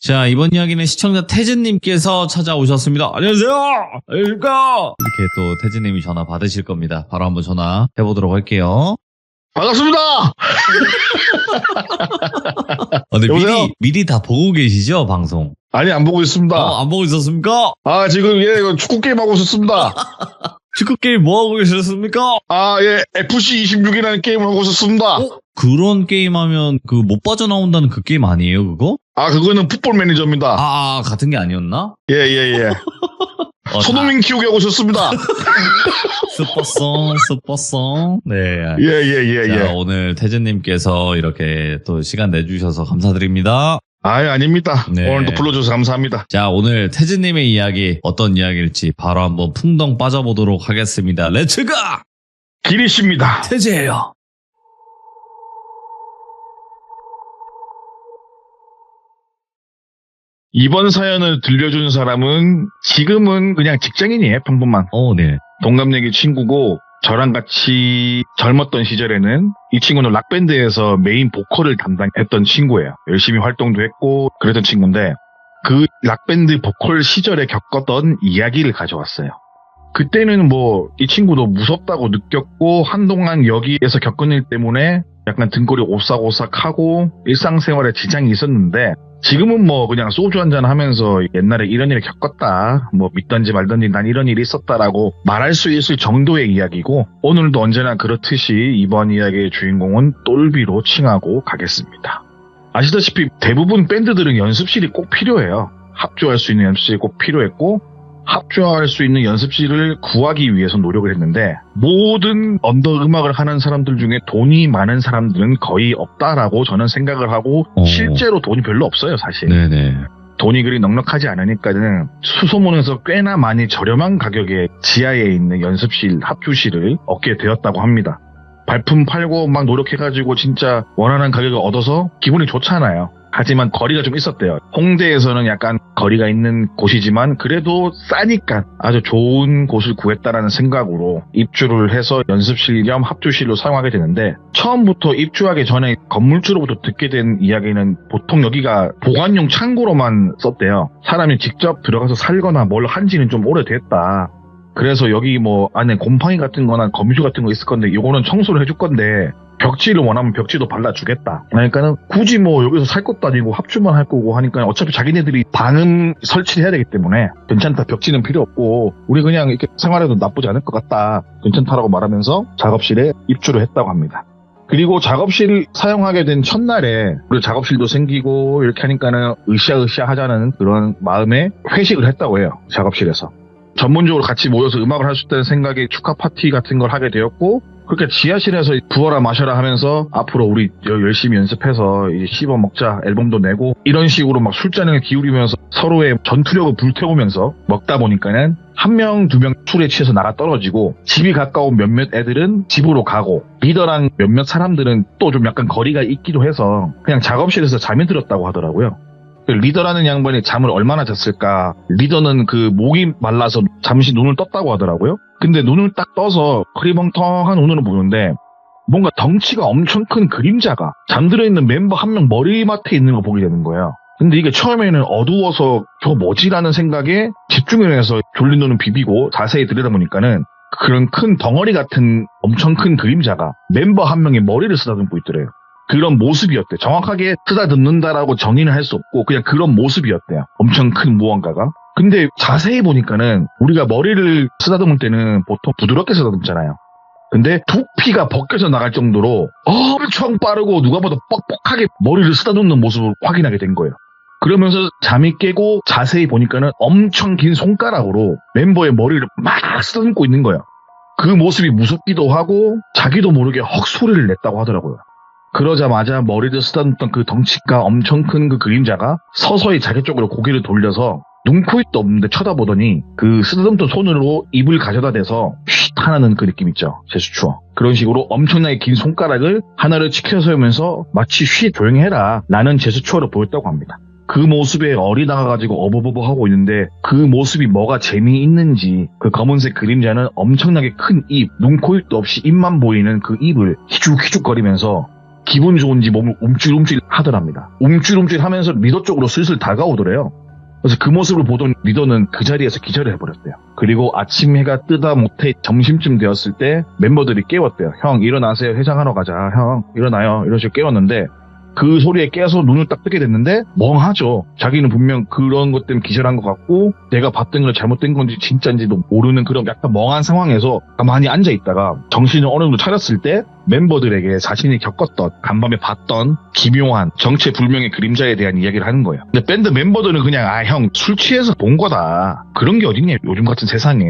자, 이번 이야기는 시청자 태진님께서 찾아오셨습니다. 안녕하세요! 안녕하십니까! 이렇게 또 태진님이 전화 받으실 겁니다. 바로 한번 전화 해보도록 할게요. 반갑습니다. 근데 여보세요? 미리 다 보고 계시죠, 방송? 아니, 안 보고 있습니다. 안 보고 있었습니까? 지금 이거 축구 게임 하고 있었습니다. 축구게임 뭐 하고 계셨습니까? FC 26이라는 게임을 하고 있었습니다. 그런 게임 하면 못 빠져나온다는 그 게임 아니에요, 그거? 그거는 풋볼 매니저입니다. 같은 게 아니었나? 예. 손흥민 키우기 하고 있었습니다. 스포송. 네. 예. 자, 오늘 태진님께서 이렇게 또 시간 내주셔서 감사드립니다. 아닙니다. 네. 오늘도 불러줘서 감사합니다. 자, 오늘 태진님의 이야기 어떤 이야기일지 바로 한번 풍덩 빠져보도록 하겠습니다. 렛츠가! 기리씨입니다. 태진이에요. 이번 사연을 들려준 사람은 지금은 그냥 직장인이에요. 평범한. 네. 동갑내기 친구고 저랑 같이 젊었던 시절에는 이 친구는 락밴드에서 메인 보컬을 담당했던 친구예요. 열심히 활동도 했고 그랬던 친구인데 그 락밴드 보컬 시절에 겪었던 이야기를 가져왔어요. 그때는 이 친구도 무섭다고 느꼈고 한동안 여기에서 겪은 일 때문에 약간 등골이 오싹오싹하고 일상생활에 지장이 있었는데 지금은 그냥 소주 한잔 하면서 옛날에 이런 일을 겪었다, 믿던지 말던지 난 이런 일이 있었다라고 말할 수 있을 정도의 이야기고 오늘도 언제나 그렇듯이 이번 이야기의 주인공은 똘비로 칭하고 가겠습니다. 아시다시피 대부분 밴드들은 연습실이 꼭 필요해요. 합주할 수 있는 연습실이 꼭 필요했고 합주할 수 있는 연습실을 구하기 위해서 노력을 했는데 모든 언더 음악을 하는 사람들 중에 돈이 많은 사람들은 거의 없다라고 저는 생각을 하고 실제로 돈이 별로 없어요, 사실. 네네. 돈이 그리 넉넉하지 않으니까는 수소문에서 꽤나 많이 저렴한 가격에 지하에 있는 연습실, 합주실을 얻게 되었다고 합니다. 발품 팔고 막 노력해가지고 진짜 원하는 가격을 얻어서 기분이 좋잖아요. 하지만 거리가 좀 있었대요. 홍대에서는 약간 거리가 있는 곳이지만 그래도 싸니까 아주 좋은 곳을 구했다라는 생각으로 입주를 해서 연습실 겸 합주실로 사용하게 되는데 처음부터 입주하기 전에 건물주로부터 듣게 된 이야기는 보통 여기가 보관용 창고로만 썼대요. 사람이 직접 들어가서 살거나 뭘 한지는 좀 오래됐다. 그래서 여기 안에 곰팡이 같은 거나 거미줄 같은 거 있을 건데 이거는 청소를 해줄 건데 벽지를 원하면 벽지도 발라주겠다. 그러니까는 굳이 여기서 살 것도 아니고 합주만 할 거고 하니까 어차피 자기네들이 방음 설치를 해야 되기 때문에 괜찮다. 벽지는 필요 없고 우리 그냥 이렇게 생활해도 나쁘지 않을 것 같다. 괜찮다라고 말하면서 작업실에 입주를 했다고 합니다. 그리고 작업실을 사용하게 된 첫날에 우리 작업실도 생기고 이렇게 하니까는 으쌰으쌰 하자는 그런 마음에 회식을 했다고 해요. 작업실에서. 전문적으로 같이 모여서 음악을 할 수 있다는 생각에 축하 파티 같은 걸 하게 되었고 그렇게 지하실에서 부어라 마셔라 하면서 앞으로 우리 열심히 연습해서 이제 씹어 먹자, 앨범도 내고 이런 식으로 막 술잔을 기울이면서 서로의 전투력을 불태우면서 먹다 보니까는 한 명, 두 명 술에 취해서 나가 떨어지고 집이 가까운 몇몇 애들은 집으로 가고 리더랑 몇몇 사람들은 또 좀 약간 거리가 있기도 해서 그냥 작업실에서 잠이 들었다고 하더라고요. 리더라는 양반이 잠을 얼마나 잤을까? 리더는 목이 말라서 잠시 눈을 떴다고 하더라고요. 근데 눈을 딱 떠서 흐리멍텅한 눈으로 보는데 뭔가 덩치가 엄청 큰 그림자가 잠들어 있는 멤버 한 명 머리맡에 있는 거 보게 되는 거예요. 근데 이게 처음에는 어두워서 저거 뭐지라는 생각에 집중을 해서 졸린 눈을 비비고 자세히 들여다보니까는 그런 큰 덩어리 같은 엄청 큰 그림자가 멤버 한 명의 머리를 쓰다듬고 있더래요. 그런 모습이었대요. 정확하게 쓰다듬는다라고 정의는 할 수 없고 그냥 그런 모습이었대요. 엄청 큰 무언가가. 근데 자세히 보니까는 우리가 머리를 쓰다듬을 때는 보통 부드럽게 쓰다듬잖아요. 근데 두피가 벗겨져 나갈 정도로 엄청 빠르고 누가 봐도 뻑뻑하게 머리를 쓰다듬는 모습을 확인하게 된 거예요. 그러면서 잠이 깨고 자세히 보니까는 엄청 긴 손가락으로 멤버의 머리를 막 쓰다듬고 있는 거예요. 그 모습이 무섭기도 하고 자기도 모르게 헉 소리를 냈다고 하더라고요. 그러자마자 머리를 쓰다듬던 그 덩치가 엄청 큰 그 그림자가 서서히 자기 쪽으로 고개를 돌려서 눈, 코, 입도 없는데 쳐다보더니 그 쓰다듬던 손으로 입을 가져다 대서 쉿 하는 그 느낌 있죠. 제스처. 그런 식으로 엄청나게 긴 손가락을 하나를 치켜세우면서 마치 쉿 조용히 해라 라는 제스처를 보였다고 합니다. 그 모습에 어리다가가지고 어버버버 하고 있는데 그 모습이 뭐가 재미있는지 그 검은색 그림자는 엄청나게 큰 입, 눈, 코, 입도 없이 입만 보이는 그 입을 희죽희죽거리면서 기분 좋은지 몸을 움찔움찔 하더랍니다. 움찔움찔 하면서 리더 쪽으로 슬슬 다가오더래요. 그래서 그 모습을 보던 리더는 그 자리에서 기절을 해버렸대요. 그리고 아침 해가 뜨다 못해 점심쯤 되었을 때 멤버들이 깨웠대요. 형 일어나세요. 회장하러 가자. 형 일어나요. 이런 식으로 깨웠는데 그 소리에 깨서 눈을 딱 뜨게 됐는데 멍하죠. 자기는 분명 그런 것 때문에 기절한 것 같고 내가 봤던 걸 잘못된 건지 진짜인지도 모르는 그런 약간 멍한 상황에서 가만히 앉아있다가 정신을 어느 정도 차렸을 때 멤버들에게 자신이 겪었던 간밤에 봤던 기묘한 정체불명의 그림자에 대한 이야기를 하는 거예요. 근데 밴드 멤버들은 그냥 형 술 취해서 본 거다. 그런 게 어딨냐 요즘 같은 세상에.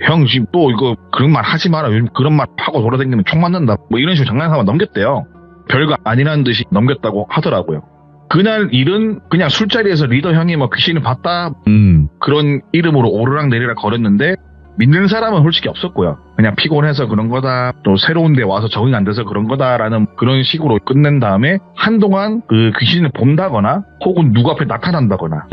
형 지금 또 이거 그런 말 하지 마라. 요즘 그런 말 하고 돌아다니면 총 맞는다. 뭐 이런 식으로 장난삼아 넘겼대요. 별거 아니라는 듯이 넘겼다고 하더라고요. 그날 일은 그냥 술자리에서 리더 형이 뭐 귀신을 봤다 그런 이름으로 오르락 내리락 거렸는데 믿는 사람은 솔직히 없었고요. 그냥 피곤해서 그런 거다, 또 새로운 데 와서 적응 안 돼서 그런 거다라는 그런 식으로 끝낸 다음에 한동안 그 귀신을 본다거나 혹은 누구 앞에 나타난다거나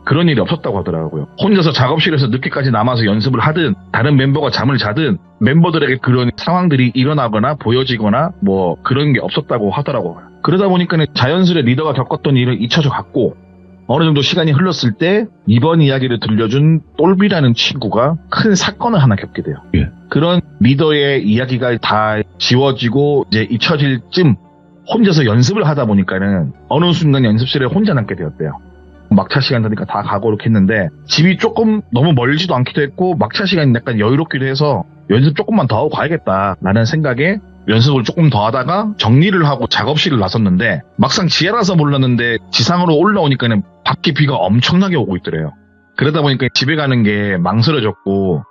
그런 일이 없었다고 하더라고요. 혼자서 작업실에서 늦게까지 남아서 연습을 하든 다른 멤버가 잠을 자든 멤버들에게 그런 상황들이 일어나거나 보여지거나 뭐 그런 게 없었다고 하더라고요. 그러다 보니까 자연스레 리더가 겪었던 일을 잊혀져 갔고 어느 정도 시간이 흘렀을 때 이번 이야기를 들려준 똘비라는 친구가 큰 사건을 하나 겪게 돼요. 그런 리더의 이야기가 다 지워지고 이제 잊혀질 쯤 혼자서 연습을 하다 보니까는 어느 순간 연습실에 혼자 남게 되었대요. 막차 시간 되니까 다 가고 이렇게 했는데 집이 조금 너무 멀지도 않기도 했고 막차 시간이 약간 여유롭기도 해서 연습 조금만 더 하고 가야겠다라는 생각에 연습을 조금 더 하다가 정리를 하고 작업실을 나섰는데 막상 지하라서 몰랐는데 지상으로 올라오니까는 밖에 비가 엄청나게 오고 있더래요. 그러다 보니까 집에 가는 게 망설여졌고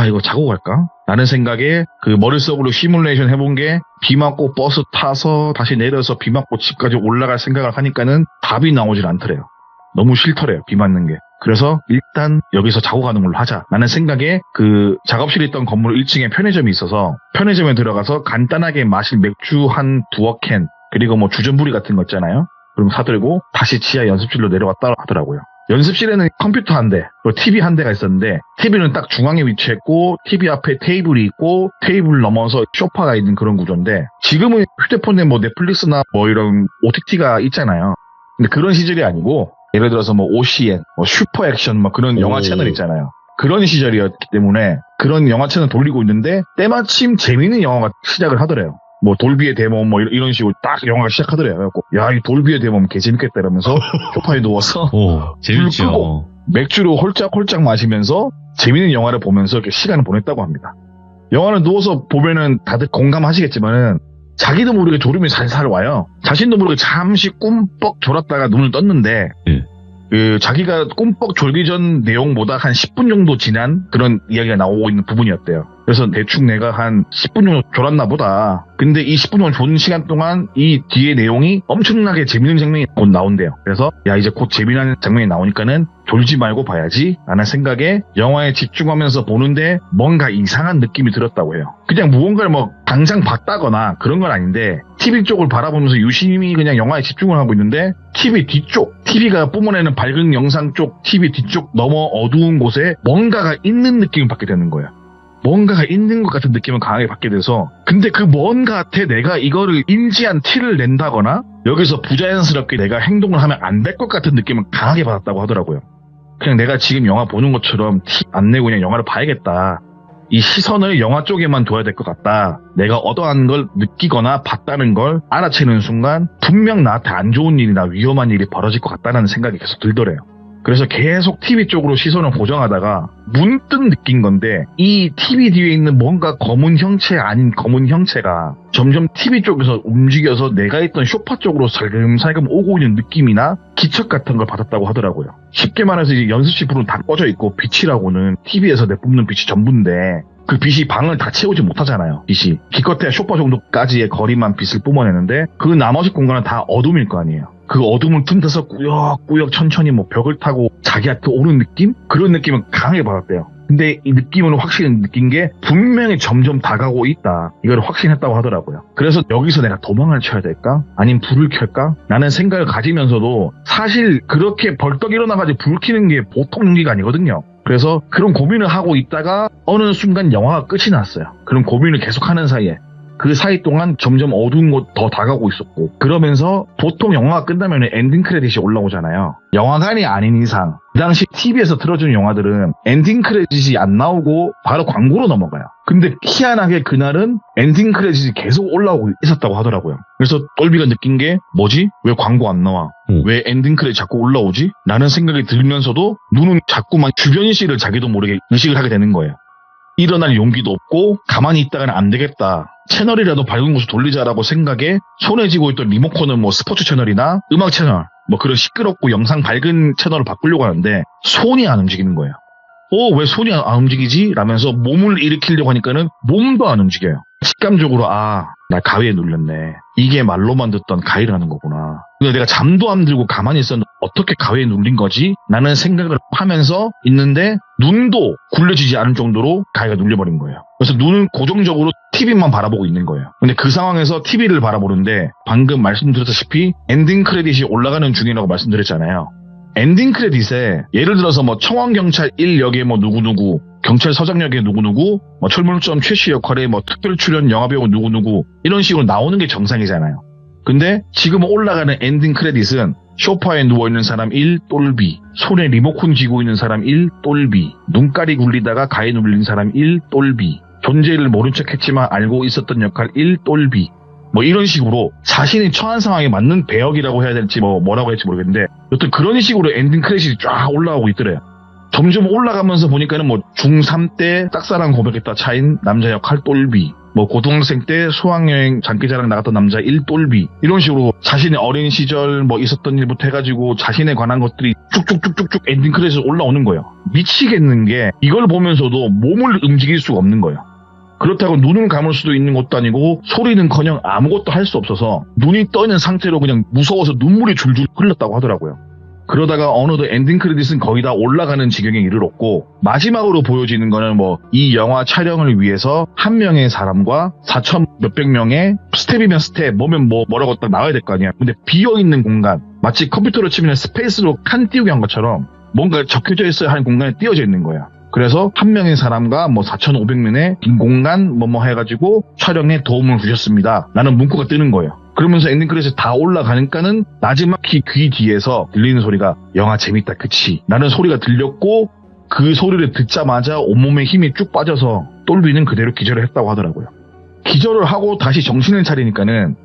이거 자고 갈까? 라는 생각에 그 머릿속으로 시뮬레이션 해본 게 비 맞고 버스 타서 다시 내려서 비 맞고 집까지 올라갈 생각을 하니까는 답이 나오질 않더래요. 너무 싫더래요. 비 맞는 게. 그래서 일단 여기서 자고 가는 걸로 하자 라는 생각에 그 작업실에 있던 건물 1층에 편의점이 있어서 편의점에 들어가서 간단하게 마실 맥주 한 두어 캔 그리고 뭐 주전부리 같은 거 있잖아요. 그럼 사들고 다시 지하 연습실로 내려왔다 하더라고요. 연습실에는 컴퓨터 한 대, 그리고 TV 한 대가 있었는데 TV는 딱 중앙에 위치했고 TV 앞에 테이블이 있고 테이블 넘어서 소파가 있는 그런 구조인데 지금은 휴대폰에 뭐 넷플릭스나 뭐 이런 OTT가 있잖아요. 근데 그런 시절이 아니고 예를 들어서 뭐 OCN, 뭐 슈퍼 액션 뭐 그런 영화 채널 있잖아요. 그런 시절이었기 때문에 그런 영화 채널 돌리고 있는데 때마침 재미있는 영화가 시작을 하더래요. 뭐 돌비의 대몸 뭐 이런 식으로 딱 영화가 시작하더래요. 야, 이 돌비의 대몸 개 재밌겠다 이러면서 소파에 누워서 재밌죠. 불 끄고 맥주를 홀짝홀짝 마시면서 재미있는 영화를 보면서 이렇게 시간을 보냈다고 합니다. 영화를 누워서 보면은 다들 공감하시겠지만은 자기도 모르게 졸음이 살살 와요. 자신도 모르게 잠시 꿈뻑 졸았다가 눈을 떴는데 그 자기가 꿈뻑 졸기 전 내용보다 한 10분 정도 지난 그런 이야기가 나오고 있는 부분이었대요. 그래서 대충 내가 한 10분 정도 졸았나 보다. 근데 이 10분 정도 졸은 시간 동안 이 뒤에 내용이 엄청나게 재밌는 장면이 곧 나온대요. 그래서 야 이제 곧 재미난 장면이 나오니까는 졸지 말고 봐야지 라는 생각에 영화에 집중하면서 보는데 뭔가 이상한 느낌이 들었다고 해요. 그냥 무언가를 뭐 당장 봤다거나 그런 건 아닌데 TV 쪽을 바라보면서 유심히 그냥 영화에 집중을 하고 있는데 TV 뒤쪽, TV가 뿜어내는 밝은 영상 쪽 TV 뒤쪽 너머 어두운 곳에 뭔가가 있는 느낌을 받게 되는 거예요. 뭔가가 있는 것 같은 느낌을 강하게 받게 돼서 근데 그 뭔가한테 내가 이거를 인지한 티를 낸다거나 여기서 부자연스럽게 내가 행동을 하면 안 될 것 같은 느낌을 강하게 받았다고 하더라고요. 그냥 내가 지금 영화 보는 것처럼 티 안 내고 그냥 영화를 봐야겠다. 이 시선을 영화 쪽에만 둬야 될 것 같다. 내가 어떠한 걸 느끼거나 봤다는 걸 알아채는 순간 분명 나한테 안 좋은 일이나 위험한 일이 벌어질 것 같다는 생각이 계속 들더래요. 그래서 계속 TV 쪽으로 시선을 고정하다가 문득 느낀 건데 이 TV 뒤에 있는 뭔가 검은 형체 아닌 검은 형체가 점점 TV 쪽에서 움직여서 내가 있던 소파 쪽으로 살금살금 오고 있는 느낌이나 기척 같은 걸 받았다고 하더라고요. 쉽게 말해서 이제 연습실 불은 다 꺼져 있고 빛이라고는 TV에서 내뿜는 빛이 전부인데 그 빛이 방을 다 채우지 못하잖아요. 빛이 기껏해야 소파 정도까지의 거리만 빛을 뿜어내는데 그 나머지 공간은 다 어둠일 거 아니에요. 그 어둠을 틈타서 꾸역꾸역 천천히 뭐 벽을 타고 자기한테 오는 느낌? 그런 느낌을 강하게 받았대요. 근데 이 느낌은 확실히 느낀 게 분명히 점점 다가오고 있다. 이걸 확신했다고 하더라고요. 그래서 여기서 내가 도망을 쳐야 될까? 아니면 불을 켤까? 라는 생각을 가지면서도 사실 그렇게 벌떡 일어나가지고 불 켜는 게 보통 용기가 아니거든요. 그래서 그런 고민을 하고 있다가 어느 순간 영화가 끝이 났어요. 그런 고민을 계속하는 사이에 그 사이 동안 점점 어두운 곳 더 다가오고 있었고, 그러면서 보통 영화가 끝나면 엔딩 크레딧이 올라오잖아요. 영화관이 아닌 이상 그 당시 TV에서 틀어준 영화들은 엔딩 크레딧이 안 나오고 바로 광고로 넘어가요. 근데 희한하게 그날은 엔딩 크레딧이 계속 올라오고 있었다고 하더라고요. 그래서 돌비가 느낀 게 뭐지? 왜 광고 안 나와? 왜 엔딩 크레딧 자꾸 올라오지? 라는 생각이 들면서도 눈은 자꾸만 주변 시를 자기도 모르게 의식을 하게 되는 거예요. 일어날 용기도 없고 가만히 있다가는 안 되겠다. 채널이라도 밝은 곳으로 돌리자라고 생각에 손에 쥐고 있던 리모컨은 뭐 스포츠 채널이나 음악 채널, 뭐 그런 시끄럽고 영상 밝은 채널을 바꾸려고 하는데 손이 안 움직이는 거예요. 왜 손이 안 움직이지? 라면서 몸을 일으키려고 하니까는 몸도 안 움직여요. 직감적으로 나 가위에 눌렸네. 이게 말로만 듣던 가위라는 거구나. 근데 내가 잠도 안 들고 가만히 있었는데 어떻게 가위에 눌린 거지? 라는 생각을 하면서 있는데 눈도 굴려지지 않을 정도로 가위가 눌려버린 거예요. 그래서 눈은 고정적으로 TV만 바라보고 있는 거예요. 근데 그 상황에서 TV를 바라보는데 방금 말씀드렸다시피 엔딩 크레딧이 올라가는 중이라고 말씀드렸잖아요. 엔딩 크레딧에 예를 들어서 뭐 청왕경찰 1역에 뭐 누구누구, 경찰서장역에 누구누구, 뭐 철물점 최씨 역할에 뭐 특별 출연 영화배우 누구누구 이런 식으로 나오는 게 정상이잖아요. 근데 지금 올라가는 엔딩 크레딧은 소파에 누워있는 사람 1 돌비, 손에 리모컨 쥐고 있는 사람 1 돌비, 눈깔이 굴리다가 가위 눌린 사람 1 돌비, 존재를 모른 척했지만 알고 있었던 역할 1 돌비, 뭐 이런 식으로 자신이 처한 상황에 맞는 배역이라고 해야 될지 뭐라고 할지 모르겠는데 여튼 그런 식으로 엔딩 크레딧이 쫙 올라오고 있더래요. 점점 올라가면서 보니까는 뭐 중3 때 짝사랑 고백했다 차인 남자 역할 똘비, 뭐 고등학생 때 수학여행 장기자랑 나갔던 남자 1똘비, 이런 식으로 자신의 어린 시절 뭐 있었던 일부터 해가지고 자신에 관한 것들이 쭉쭉쭉쭉쭉 엔딩 크레딧에 올라오는 거예요. 미치겠는 게 이걸 보면서도 몸을 움직일 수가 없는 거예요. 그렇다고 눈을 감을 수도 있는 것도 아니고 소리는커녕 아무것도 할 수 없어서 눈이 떠 있는 상태로 그냥 무서워서 눈물이 줄줄 흘렀다고 하더라고요. 그러다가 어느덧 엔딩 크레딧은 거의 다 올라가는 지경에 이르렀고 마지막으로 보여지는 거는 뭐 이 영화 촬영을 위해서 한 명의 사람과 4천 몇백 명의 스텝이면 스텝, 뭐면 뭐라고 딱 나와야 될 거 아니야. 근데 비어있는 공간, 마치 컴퓨터로 치면 스페이스로 칸 띄우기 한 것처럼 뭔가 적혀져 있어야 하는 공간에 띄워져 있는 거야. 그래서 한 명의 사람과 뭐 4,500명의 빈 공간 해가지고 촬영에 도움을 주셨습니다. 라는 문구가 뜨는 거예요. 그러면서 엔딩 크레딧이 다 올라가니까는 나지막히 귀 뒤에서 들리는 소리가 영화 재밌다 그치? 라는 소리가 들렸고 그 소리를 듣자마자 온몸에 힘이 쭉 빠져서 똘비는 그대로 기절을 했다고 하더라고요. 기절을 하고 다시 정신을 차리니까는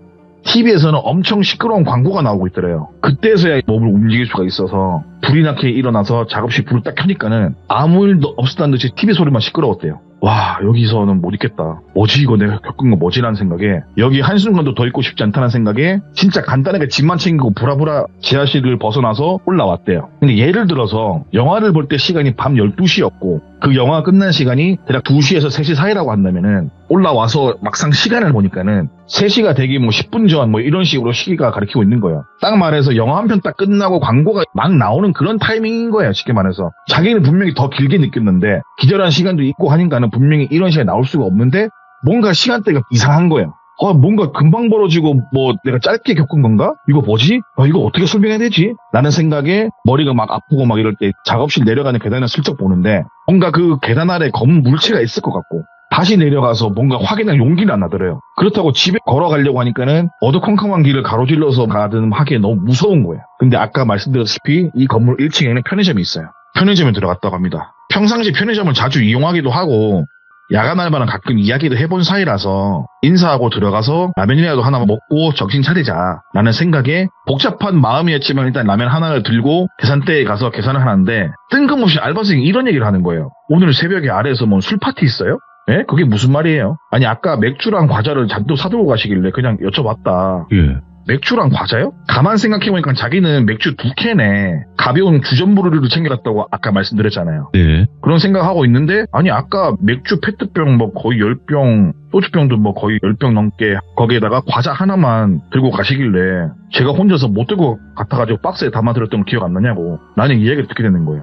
TV에서는 엄청 시끄러운 광고가 나오고 있더래요. 그때서야 몸을 움직일 수가 있어서 불이 나게 일어나서 작업실 불을 딱 켜니까는 아무 일도 없었다는 듯이 TV 소리만 시끄러웠대요. 와, 여기서는 못 있겠다. 뭐지 이거 내가 겪은 거 뭐지라는 생각에 여기 한순간도 더 있고 싶지 않다는 생각에 진짜 간단하게 짐만 챙기고 부라부라 지하실을 벗어나서 올라왔대요. 근데 예를 들어서 영화를 볼 때 시간이 밤 12시였고 그 영화 끝난 시간이 대략 2시에서 3시 사이라고 한다면은 올라와서 막상 시간을 보니까는 3시가 되기 10분 전 이런 식으로 시기가 가리키고 있는 거예요. 딱 말해서 영화 한 편 딱 끝나고 광고가 막 나오는 그런 타이밍인 거예요. 쉽게 말해서. 자기는 분명히 더 길게 느꼈는데 기절한 시간도 있고 하니까는 분명히 이런 시간에 나올 수가 없는데 뭔가 시간대가 이상한 거예요. 뭔가 금방 벌어지고 내가 짧게 겪은 건가? 이거 뭐지? 이거 어떻게 설명해야 되지? 라는 생각에 머리가 막 아프고 막 이럴 때 작업실 내려가는 계단을 슬쩍 보는데 뭔가 그 계단 아래 검은 물체가 있을 것 같고 다시 내려가서 뭔가 확인할 용기는 안 나더래요. 그렇다고 집에 걸어가려고 하니까는 어두컴컴한 길을 가로질러서 가든 하기에 너무 무서운 거예요. 근데 아까 말씀드렸다시피 이 건물 1층에는 편의점이 있어요. 편의점에 들어갔다고 합니다. 평상시 편의점을 자주 이용하기도 하고 야간 알바는 가끔 이야기도 해본 사이라서 인사하고 들어가서 라면이라도 하나 먹고 정신 차리자 라는 생각에 복잡한 마음이었지만 일단 라면 하나를 들고 계산대에 가서 계산을 하는데 뜬금없이 알바생이 이런 얘기를 하는 거예요. 오늘 새벽에 아래에서 술 파티 있어요? 예? 그게 무슨 말이에요? 아니 아까 맥주랑 과자를 잔뜩 사들고 가시길래 그냥 여쭤봤다. 예. 맥주랑 과자요? 가만 생각해보니까 자기는 맥주 2캔에 가벼운 주전부리를 챙겨갔다고 아까 말씀드렸잖아요. 네. 그런 생각하고 있는데 아니 아까 맥주 페트병 거의 10병, 소주병도 거의 10병 넘게 거기에다가 과자 하나만 들고 가시길래 제가 혼자서 못 들고 갔다가지고 박스에 담아들었던 거 기억 안 나냐고 나는 이야기를 듣게 되는 거예요.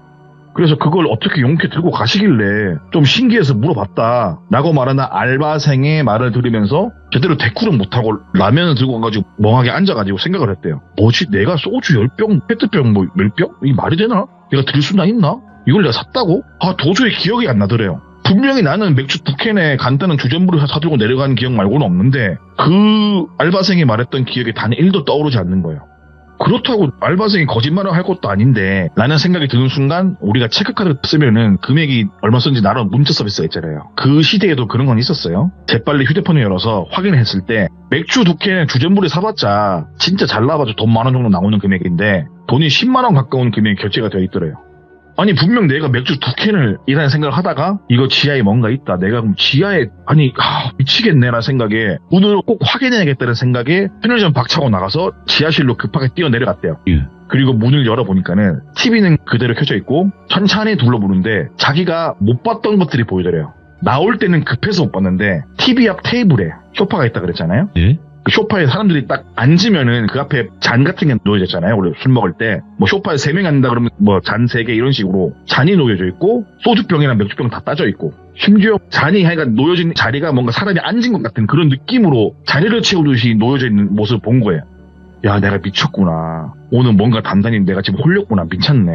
그래서 그걸 어떻게 용케 들고 가시길래 좀 신기해서 물어봤다 라고 말하는 알바생의 말을 들으면서 제대로 대꾸를 못하고 라면을 들고 가가지고 멍하게 앉아가지고 생각을 했대요. 뭐지 내가 소주 10병 페트병 10병? 이게 말이 되나? 내가 들 수나 있나? 이걸 내가 샀다고? 도저히 기억이 안 나더래요. 분명히 나는 맥주 2캔에 간단한 주전부를 사들고 내려간 기억 말고는 없는데 그 알바생이 말했던 기억이 단 1도 떠오르지 않는 거예요. 그렇다고 알바생이 거짓말을 할 것도 아닌데 라는 생각이 드는 순간 우리가 체크카드를 쓰면은 금액이 얼마 썼는지 나름 문자 서비스가 있잖아요. 그 시대에도 그런 건 있었어요. 재빨리 휴대폰을 열어서 확인했을 때 맥주 2캔에 주전부를 사봤자 진짜 잘 나와봐도 돈 10,000원 정도 나오는 금액인데 돈이 10만원 가까운 금액이 결제가 되어 있더래요. 아니 분명 내가 맥주 2캔을 이라는 생각을 하다가 이거 지하에 뭔가 있다. 내가 그럼 지하에 미치겠네라는 생각에 문을 꼭 확인해야겠다는 생각에 편의점 박차고 나가서 지하실로 급하게 뛰어내려갔대요. 예. 그리고 문을 열어보니까는 TV는 그대로 켜져 있고 천천히 둘러보는데 자기가 못 봤던 것들이 보이더래요. 나올 때는 급해서 못 봤는데 TV 앞 테이블에 소파가 있다 그랬잖아요. 예? 그 소파에 사람들이 딱 앉으면은 그 앞에 잔 같은 게 놓여져 있잖아요. 우리 술 먹을 때 뭐 소파에 3명이 앉는다 그러면 뭐 잔 3개 이런 식으로 잔이 놓여져 있고 소주병이나 맥주병 다 따져 있고 심지어 잔이 놓여진 자리가 뭔가 사람이 앉은 것 같은 그런 느낌으로 자리를 채우듯이 놓여져 있는 모습을 본 거예요. 야, 내가 미쳤구나. 오늘 뭔가 단단히 내가 지금 홀렸구나. 미쳤네.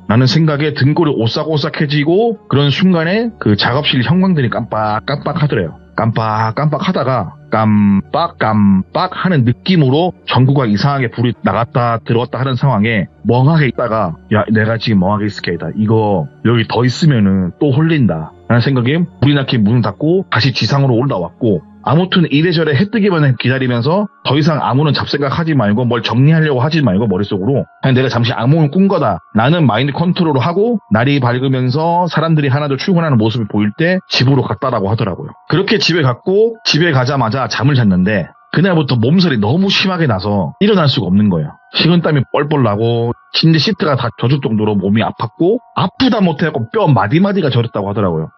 라는 생각에 등골이 오싹오싹해지고 그런 순간에 그 작업실 형광등이 깜빡깜빡 하더래요. 깜빡깜빡 하다가 깜빡깜빡 하는 느낌으로 전구가 이상하게 불이 나갔다 들어갔다 하는 상황에 멍하게 있다가 야, 내가 지금 멍하게 있을 게다. 이거 여기 더 있으면은 또 홀린다. 라는 생각에 불이 나게 문을 닫고 다시 지상으로 올라왔고 아무튼 이래저래 해 뜨기만 기다리면서 더 이상 아무런 잡생각 하지 말고 뭘 정리하려고 하지 말고 머릿속으로 그냥 내가 잠시 악몽을 꾼 거다. 나는 마인드 컨트롤을 하고 날이 밝으면서 사람들이 하나둘 출근하는 모습이 보일 때 집으로 갔다라고 하더라고요. 그렇게 집에 갔고 집에 가자마자 잠을 잤는데 그날부터 몸살이 너무 심하게 나서 일어날 수가 없는 거예요. 식은땀이 뻘뻘 나고 침대 시트가 다 젖을 정도로 몸이 아팠고 아프다 못해갖고 뼈 마디마디가 저렸다고 하더라고요.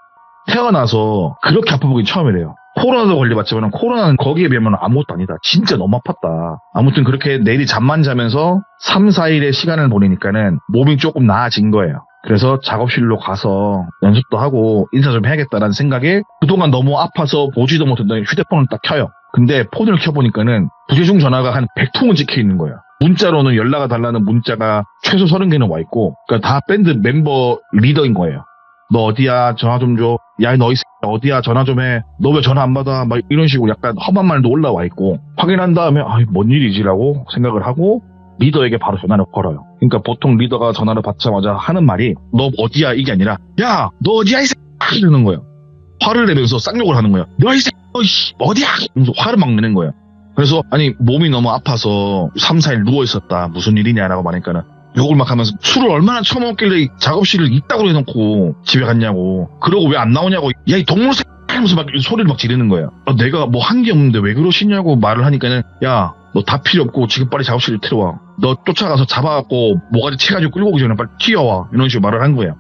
태어나서 그렇게 아파보긴 처음이래요. 코로나도 걸려봤지만 코로나는 거기에 비하면 아무것도 아니다. 진짜 너무 아팠다. 아무튼 그렇게 내일이 잠만 자면서 3, 4일의 시간을 보내니까는 몸이 조금 나아진 거예요. 그래서 작업실로 가서 연습도 하고 인사 좀 해야겠다라는 생각에 그동안 너무 아파서 보지도 못했던 휴대폰을 딱 켜요. 근데 폰을 켜보니까는 부재중 전화가 한 100통은 찍혀 있는 거예요. 문자로는 연락을 달라는 문자가 최소 30개는 와 있고 그러니까 다 밴드 mem버 리더인 거예요. 너 어디야? 전화 좀 줘. 야, 너 이 어디야? 전화 좀 해. 너 왜 전화 안 받아? 막 이런 식으로 약간 험한 말도 올라와 있고 확인한 다음에 뭔 일이지라고 생각을 하고 리더에게 바로 전화를 걸어요. 그러니까 보통 리더가 전화를 받자마자 하는 말이 너 어디야? 이게 아니라 야, 너 어디야? 이 새끼! 이러는 거예요. 화를 내면서 쌍욕을 하는 거예요. 너 이 새끼! 어디야? 이러면서 화를 막 내는 거예요. 그래서 아니 몸이 너무 아파서 3, 4일 누워있었다. 무슨 일이냐라고 말하니까는 욕을 막 하면서 술을 얼마나 처먹길래 작업실을 이따구로 해놓고 집에 갔냐고. 그러고 왜 안 나오냐고. 야, 이 동물 새끼 하면서 막 소리를 막 지르는 거예요. 내가 뭐 한 게 없는데 왜 그러시냐고 말을 하니까는 야, 너 다 필요 없고 지금 빨리 작업실에 들어와. 너 쫓아가서 잡아갖고 모가지 채가지고 끌고 오기 전에 빨리 튀어와. 이런 식으로 말을 한 거예요.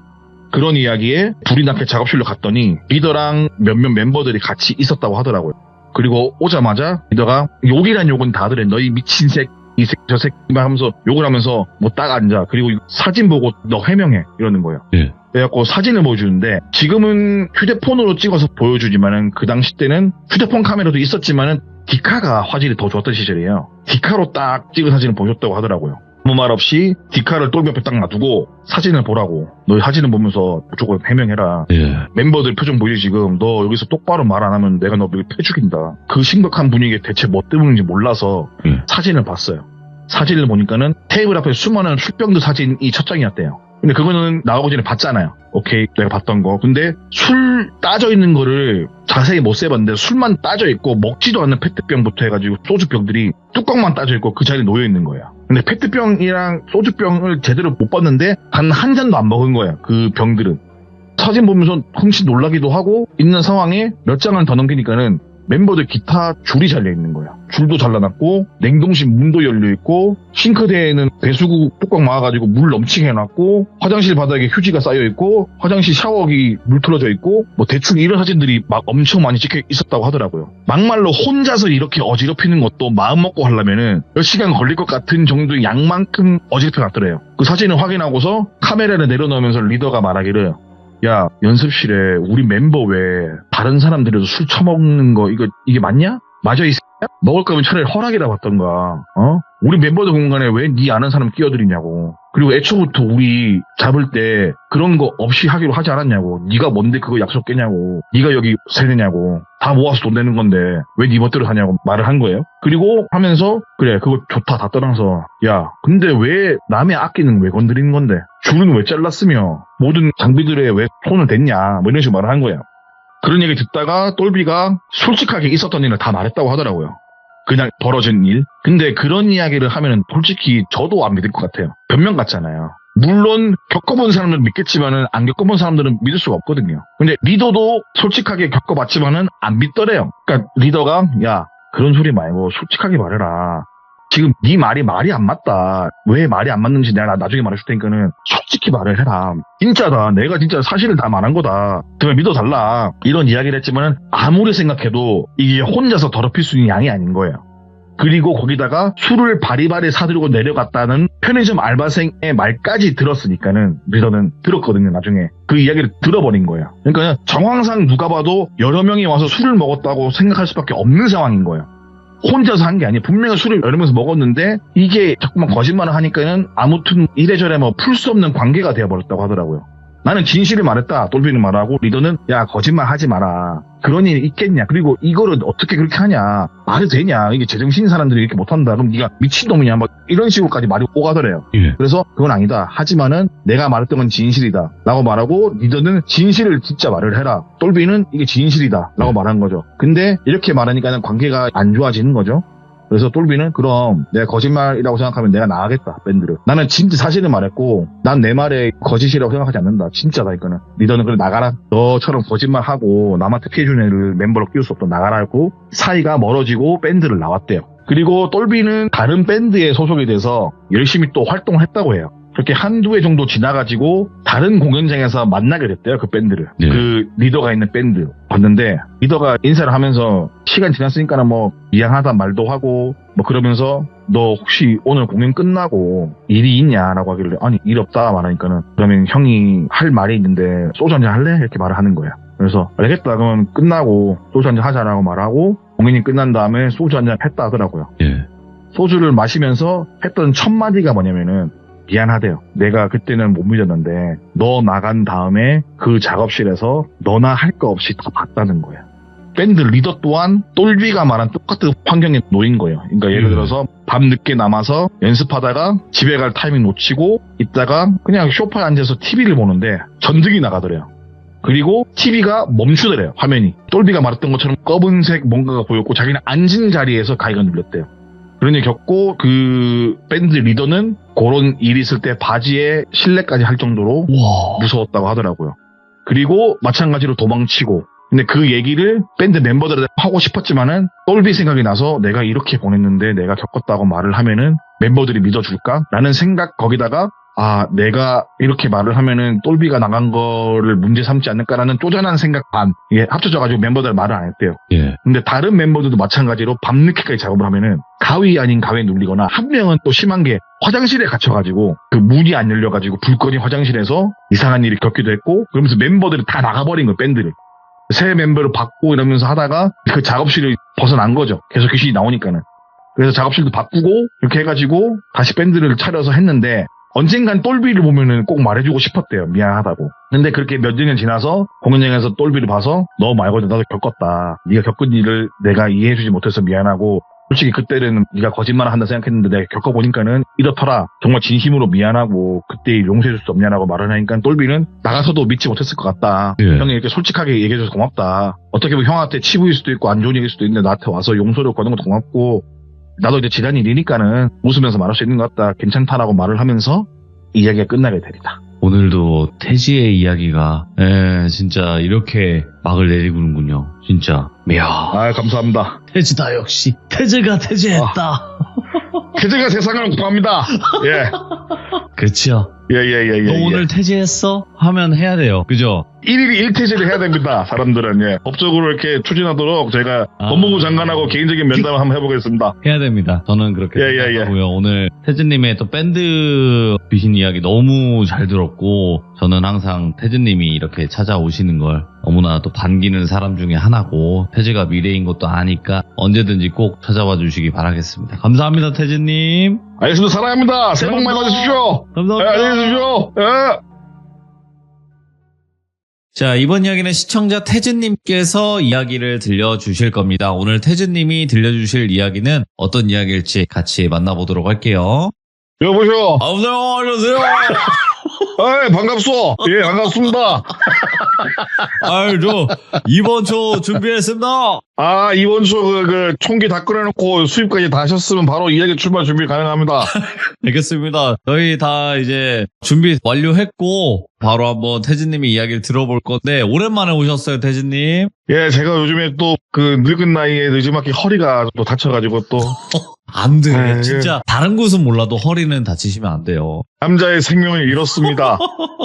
그런 이야기에 불이 나게 작업실로 갔더니 리더랑 몇몇 멤버들이 같이 있었다고 하더라고요. 그리고 오자마자 리더가 욕이란 욕은 다 하더래. 너희 미친 새끼. 이 새끼 저 새끼만 하면서 욕을 하면서 뭐 딱 앉아. 그리고 사진 보고 너 해명해. 이러는 거예요. 예. 그래갖고 사진을 보여주는데 지금은 휴대폰으로 찍어서 보여주지만은 그 당시 때는 휴대폰 카메라도 있었지만은 디카가 화질이 더 좋았던 시절이에요. 디카로 딱 찍은 사진을 보여줬다고 하더라고요. 아무 말 없이 디카를 똘 옆에 딱 놔두고 사진을 보라고. 너 사진을 보면서 무조건 해명해라. 예. 멤버들 표정 보이지 지금. 너 여기서 똑바로 말 안 하면 내가 너 여기 패 죽인다. 그 심각한 분위기에 대체 뭐 때문인지 몰라서 사진을 봤어요. 사진을 보니까는 테이블 앞에 수많은 술병들 사진이 첫 장이었대요. 근데 그거는 나오기 전에 봤잖아요. 오케이, 내가 봤던 거. 근데 술 따져 있는 거를 자세히 못 세봤는데 술만 따져 있고 먹지도 않는 페트병부터 해가지고 소주병들이 뚜껑만 따져 있고 그 자리에 놓여 있는 거예요. 근데 페트병이랑 소주병을 제대로 못 봤는데 단 한 잔도 안 먹은 거예요. 그 병들은. 사진 보면서 흠칫 놀라기도 하고 있는 상황에 몇 장을 더 넘기니까는 멤버들 기타 줄이 잘려있는 거야. 줄도 잘라놨고 냉동실 문도 열려있고 싱크대에는 배수구 뚜껑 막아가지고 물 넘치게 해놨고 화장실 바닥에 휴지가 쌓여있고 화장실 샤워기 물 틀어져 있고 뭐 대충 이런 사진들이 막 엄청 많이 찍혀 있었다고 하더라고요. 막말로 혼자서 이렇게 어지럽히는 것도 마음 먹고 하려면은 몇 시간 걸릴 것 같은 정도의 양만큼 어지럽혀 놨더래요. 그 사진을 확인하고서 카메라를 내려놓으면서 리더가 말하기를 야, 연습실에 우리 멤버 외에 다른 사람들에도 술 처먹는 거 이게 맞냐? 맞아 이 새끼야? 먹을 거면 차라리 허락이라 받던가. 어? 우리 멤버들 공간에 왜 네 아는 사람 끼어들이냐고. 그리고 애초부터 우리 잡을 때 그런 거 없이 하기로 하지 않았냐고. 네가 뭔데 그거 약속 깨냐고. 네가 여기 세대냐고. 다 모아서 돈 내는 건데 왜 네 멋대로 하냐고 말을 한 거예요. 그리고 하면서 그래 그거 좋다 다 떠나서 야 근데 왜 남의 악기는 왜 건드리는 건데 줄은 왜 잘랐으며 모든 장비들에 왜 손을 댔냐 뭐 이런 식으로 말을 한 거예요. 그런 얘기 듣다가 똘비가 솔직하게 있었던 일을 다 말했다고 하더라고요. 그냥 벌어진 일. 근데 그런 이야기를 하면은 솔직히 저도 안 믿을 것 같아요. 변명 같잖아요. 물론 겪어본 사람들은 믿겠지만은 안 겪어본 사람들은 믿을 수가 없거든요. 근데 리더도 솔직하게 겪어봤지만은 안 믿더래요. 그러니까 리더가 야 그런 소리 말고 솔직하게 말해라. 지금 네 말이 안 맞다. 왜 말이 안 맞는지 내가 나중에 말해줄 테니까는 솔직히 말을 해라. 진짜다. 내가 진짜 사실을 다 말한 거다. 그걸 믿어달라. 이런 이야기를 했지만은 아무리 생각해도 이게 혼자서 더럽힐 수 있는 양이 아닌 거예요. 그리고 거기다가 술을 바리바리 사들고 내려갔다는 편의점 알바생의 말까지 들었으니까는 리더는 들었거든요. 나중에 그 이야기를 들어버린 거예요. 그러니까 정황상 누가 봐도 여러 명이 와서 술을 먹었다고 생각할 수밖에 없는 상황인 거예요. 혼자서 한 게 아니에요. 분명히 술을 여러 명이서 먹었는데 이게 자꾸만 거짓말을 하니까는 아무튼 이래저래 뭐 풀 수 없는 관계가 되어버렸다고 하더라고요. 나는 진실을 말했다. 똘비는 말하고 리더는 야 거짓말 하지 마라. 그런 일이 있겠냐. 그리고 이거를 어떻게 그렇게 하냐. 말이 되냐. 이게 제정신인 사람들이 이렇게 못한다. 그럼 네가 미친놈이냐. 막 이런 식으로까지 말이 오가더래요. 예. 그래서 그건 아니다. 하지만은 내가 말했던 건 진실이다. 라고 말하고 리더는 진실을 진짜 말을 해라. 똘비는 이게 진실이다. 라고 말한 거죠. 근데 이렇게 말하니까는 관계가 안 좋아지는 거죠. 그래서 똘비는 그럼 내가 거짓말이라고 생각하면 내가 나가겠다 밴드를. 나는 진짜 사실을 말했고 난 내 말에 거짓이라고 생각하지 않는다. 진짜다 이거는. 리더는 그래 나가라. 너처럼 거짓말하고 남한테 피해주는 애를 멤버로 끼울 수 없다. 나가라 하고 사이가 멀어지고 밴드를 나왔대요. 그리고 똘비는 다른 밴드에 소속이 돼서 열심히 또 활동을 했다고 해요. 그렇게 한두 해 정도 지나가지고 다른 공연장에서 만나게 됐대요. 그 밴드를. 네. 그 리더가 있는 밴드 봤는데 리더가 인사를 하면서 시간 지났으니까는 뭐 미안하다 말도 하고 뭐 그러면서 너 혹시 오늘 공연 끝나고 일이 있냐라고 하길래 아니 일 없다 말하니까는 그러면 형이 할 말이 있는데 소주 한잔 할래? 이렇게 말을 하는 거야. 그래서 알겠다 그러면 끝나고 소주 한잔 하자라고 말하고 공연이 끝난 다음에 소주 한잔 했다 하더라고요. 예. 소주를 마시면서 했던 첫 마디가 뭐냐면은 미안하대요. 내가 그때는 못 믿었는데 너 나간 다음에 그 작업실에서 너나 할 거 없이 다 봤다는 거야. 밴드 리더 또한 똘비가 말한 똑같은 환경에 놓인 거예요. 그러니까 예를 들어서 밤 늦게 남아서 연습하다가 집에 갈 타이밍 놓치고 있다가 그냥 소파에 앉아서 TV를 보는데 전등이 나가더래요. 그리고 TV가 멈추더래요. 화면이. 똘비가 말했던 것처럼 검은색 뭔가가 보였고 자기는 앉은 자리에서 가위가 눌렸대요. 그런 일 겪고 그 밴드 리더는 그런 일이 있을 때 바지에 실내까지 할 정도로 와. 무서웠다고 하더라고요. 그리고 마찬가지로 도망치고 근데 그 얘기를 밴드 멤버들한테 하고 싶었지만은 똘비 생각이 나서 내가 이렇게 보냈는데 내가 겪었다고 말을 하면은 멤버들이 믿어줄까? 라는 생각 거기다가 아 내가 이렇게 말을 하면은 똘비가 나간 거를 문제 삼지 않을까라는 쪼잔한 생각 반 이게 합쳐져가지고 멤버들 말을 안 했대요. 예. 근데 다른 멤버들도 마찬가지로 밤늦게까지 작업을 하면은 가위 아닌 가위에 눌리거나 한 명은 또 심한 게 화장실에 갇혀가지고 그 문이 안 열려가지고 불 꺼진 화장실에서 이상한 일이 겪기도 했고 그러면서 멤버들이 다 나가버린 거예요. 밴드를. 새 멤버를 받고 이러면서 하다가 그 작업실을 벗어난 거죠. 계속 귀신이 나오니까는. 그래서 작업실도 바꾸고 이렇게 해가지고 다시 밴드를 차려서 했는데 언젠간 똘비를 보면은 꼭 말해주고 싶었대요. 미안하다고. 근데 그렇게 몇 년이 지나서 공연장에서 똘비를 봐서 너 말고 나도 겪었다. 네가 겪은 일을 내가 이해해주지 못해서 미안하고 솔직히 그때는 네가 거짓말을 한다 생각했는데 내가 겪어보니까는 이렇더라. 정말 진심으로 미안하고 그때 용서해줄 수 없냐라고 말을 하니까 똘비는 나가서도 믿지 못했을 것 같다. 예. 형이 이렇게 솔직하게 얘기해줘서 고맙다. 어떻게 보면 형한테 치부일 수도 있고 안 좋은 얘기일 수도 있는데 나한테 와서 용서를 거는 것도 고맙고 나도 이제 지난 일이니까는 웃으면서 말할 수 있는 것 같다. 괜찮다라고 말을 하면서 이야기가 끝나게 됩니다. 오늘도 태지의 이야기가 진짜 이렇게 막을 내리는군요. 진짜. 이야. 아 감사합니다. 태지다 역시. 태지가 태지했다. 태제가 세상을 구합니다. 예. 그렇죠. 예. 너 오늘 퇴직했어? 하면 해야 돼요. 그죠? 일일이 일퇴직을 해야 됩니다. 사람들은. 예. 법적으로 이렇게 추진하도록 제가 법무부 장관하고 개인적인 면담을 한번 해보겠습니다. 해야 됩니다. 저는 그렇게 예. 생각하고요. 오늘 태진님의 또 밴드 귀신 이야기 너무 잘 들었고, 저는 항상 태진님이 이렇게 찾아오시는 걸 너무나 또 반기는 사람 중에 하나고, 태지가 미래인 것도 아니까 언제든지 꼭 찾아와 주시기 바라겠습니다. 감사합니다, 태진님. 알겠습니다. 사랑합니다. 새해 복 많이 받으십시오. 감사합니다. 예, 안녕히 계십시오. 예. 자, 이번 이야기는 시청자 태진님께서 이야기를 들려주실 겁니다. 오늘 태진님이 들려주실 이야기는 어떤 이야기일지 같이 만나보도록 할게요. 여보세요. 안녕하세요. 아, 반갑소. 예, 반갑습니다. 아유, 저 이번 주 준비했습니다. 아, 이번 주 총기 다 끌어놓고 수입까지 다 하셨으면 바로 이야기 출발 준비 가능합니다. 알겠습니다. 저희 다 이제 준비 완료했고 바로 한번 태진님의 이야기를 들어볼 건데, 오랜만에 오셨어요, 태진님. 예, 제가 요즘에 또 늙은 나이에 늦지막히 허리가 또 다쳐가지고 또 안 돼. 아, 진짜 다른 곳은 몰라도 허리는 다치시면 안 돼요. 남자의 생명을 잃었습니다.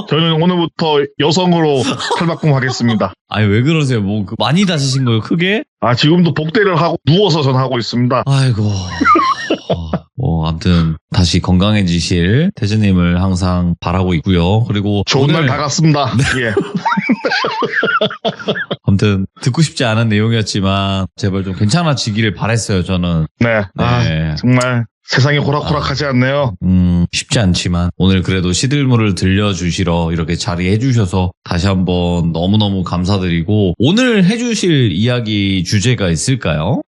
저는 오늘부터 여성으로 탈바꿈하겠습니다. 아니, 왜 그러세요? 뭐 많이 다치신 거예요, 크게? 아, 지금도 복대를 하고 누워서 전하고 있습니다. 아이고. 아무튼 다시 건강해지실 태진님을 항상 바라고 있고요. 그리고 좋은 날 다 갔습니다. 예. 아무튼 듣고 싶지 않은 내용이었지만 제발 좀 괜찮아지기를 바랬어요, 저는. 네. 네. 아, 정말 세상이 호락호락하지 않네요. 쉽지 않지만 오늘 그래도 시들물을 들려주시러 이렇게 자리해 주셔서 다시 한번 너무너무 감사드리고, 오늘 해주실 이야기 주제가 있을까요?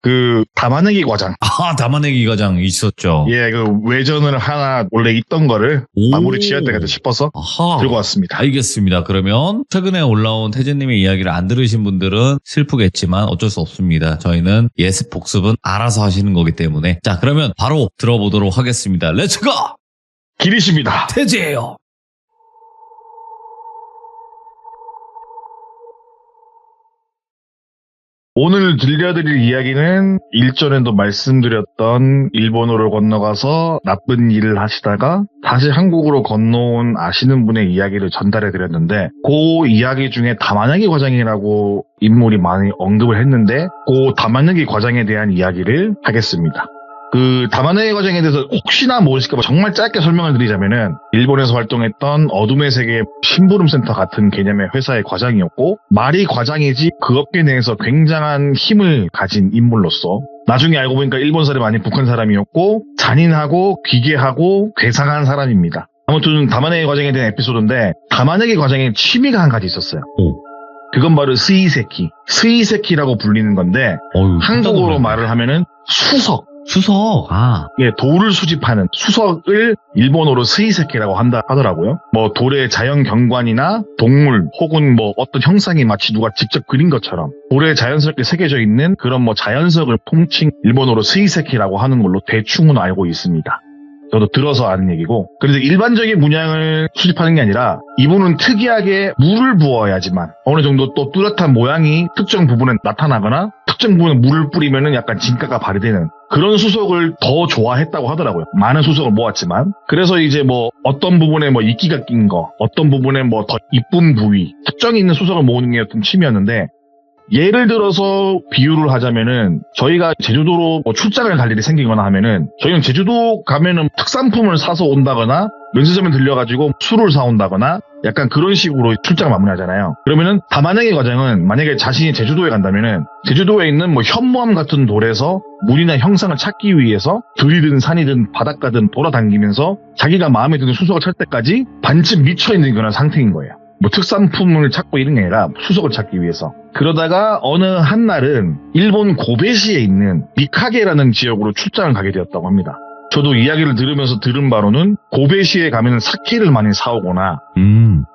담아내기 과장. 아, 담아내기 과장 있었죠. 예, 외전을 하나 원래 있던 거를 마무리 지어야 되겠다 싶어서 아하. 들고 왔습니다. 알겠습니다. 그러면 최근에 올라온 태진님의 이야기를 안 들으신 분들은 슬프겠지만 어쩔 수 없습니다. 저희는 예습 복습은 알아서 하시는 거기 때문에. 자, 그러면 바로 들어보도록 하겠습니다. 렛츠고! 기리십니다. 태지예요. 오늘 들려드릴 이야기는 일전에도 말씀드렸던 일본으로 건너가서 나쁜 일을 하시다가 다시 한국으로 건너온 아시는 분의 이야기를 전달해 드렸는데, 그 이야기 중에 담아내기 과장이라고 인물이 많이 언급을 했는데, 그 담아내기 과장에 대한 이야기를 하겠습니다. 담아내기 과정에 대해서 혹시나 모르실까봐 정말 짧게 설명을 드리자면은, 일본에서 활동했던 어둠의 세계 심부름센터 같은 개념의 회사의 과장이었고, 말이 과장이지 그 업계 내에서 굉장한 힘을 가진 인물로서 나중에 알고 보니까 일본 사람 아닌 북한 사람이었고, 잔인하고 귀괴하고 괴상한 사람입니다. 아무튼 담아내기 과정에 대한 에피소드인데, 담아내기 과정에 취미가 한 가지 있었어요. 그건 바로 스이세키라고 불리는 건데, 한국어로 말을 하면은 수석. 예, 돌을 수집하는 수석을 일본어로 스이세키라고 한다 하더라고요. 뭐 돌의 자연 경관이나 동물 혹은 뭐 어떤 형상이 마치 누가 직접 그린 것처럼 돌에 자연스럽게 새겨져 있는 그런 뭐 자연석을 통칭 일본어로 스이세키라고 하는 걸로 대충은 알고 있습니다. 저도 들어서 아는 얘기고, 그런데 일반적인 문양을 수집하는 게 아니라 이분은 특이하게 물을 부어야지만 어느 정도 또 뚜렷한 모양이 특정 부분에 나타나거나 특정 부분에 물을 뿌리면은 약간 진가가 발휘되는 그런 수석을 더 좋아했다고 하더라고요. 많은 수석을 모았지만. 그래서 이제 뭐 어떤 부분에 뭐 이끼가 낀 거, 어떤 부분에 뭐 더 이쁜 부위, 특정이 있는 수석을 모으는 게 어떤 취미였는데, 예를 들어서 비유를 하자면은 저희가 제주도로 뭐 출장을 갈 일이 생기거나 하면은, 저희는 제주도 가면은 특산품을 사서 온다거나 면세점에 들려가지고 술을 사온다거나 약간 그런 식으로 출장을 마무리하잖아요. 그러면은 담아내기 과장은 만약에 자신이 제주도에 간다면은 제주도에 있는 뭐 현무암 같은 돌에서 물이나 형상을 찾기 위해서 들이든 산이든 바닷가든 돌아다니면서 자기가 마음에 드는 수석을 찾을 때까지 반쯤 미쳐있는 그런 상태인 거예요. 뭐 특산품을 찾고 이런 게 아니라 수석을 찾기 위해서. 그러다가 어느 한날은 일본 고베시에 있는 미카게라는 지역으로 출장을 가게 되었다고 합니다. 저도 이야기를 들으면서 들은 바로는 고베시에 가면 사케를 많이 사오거나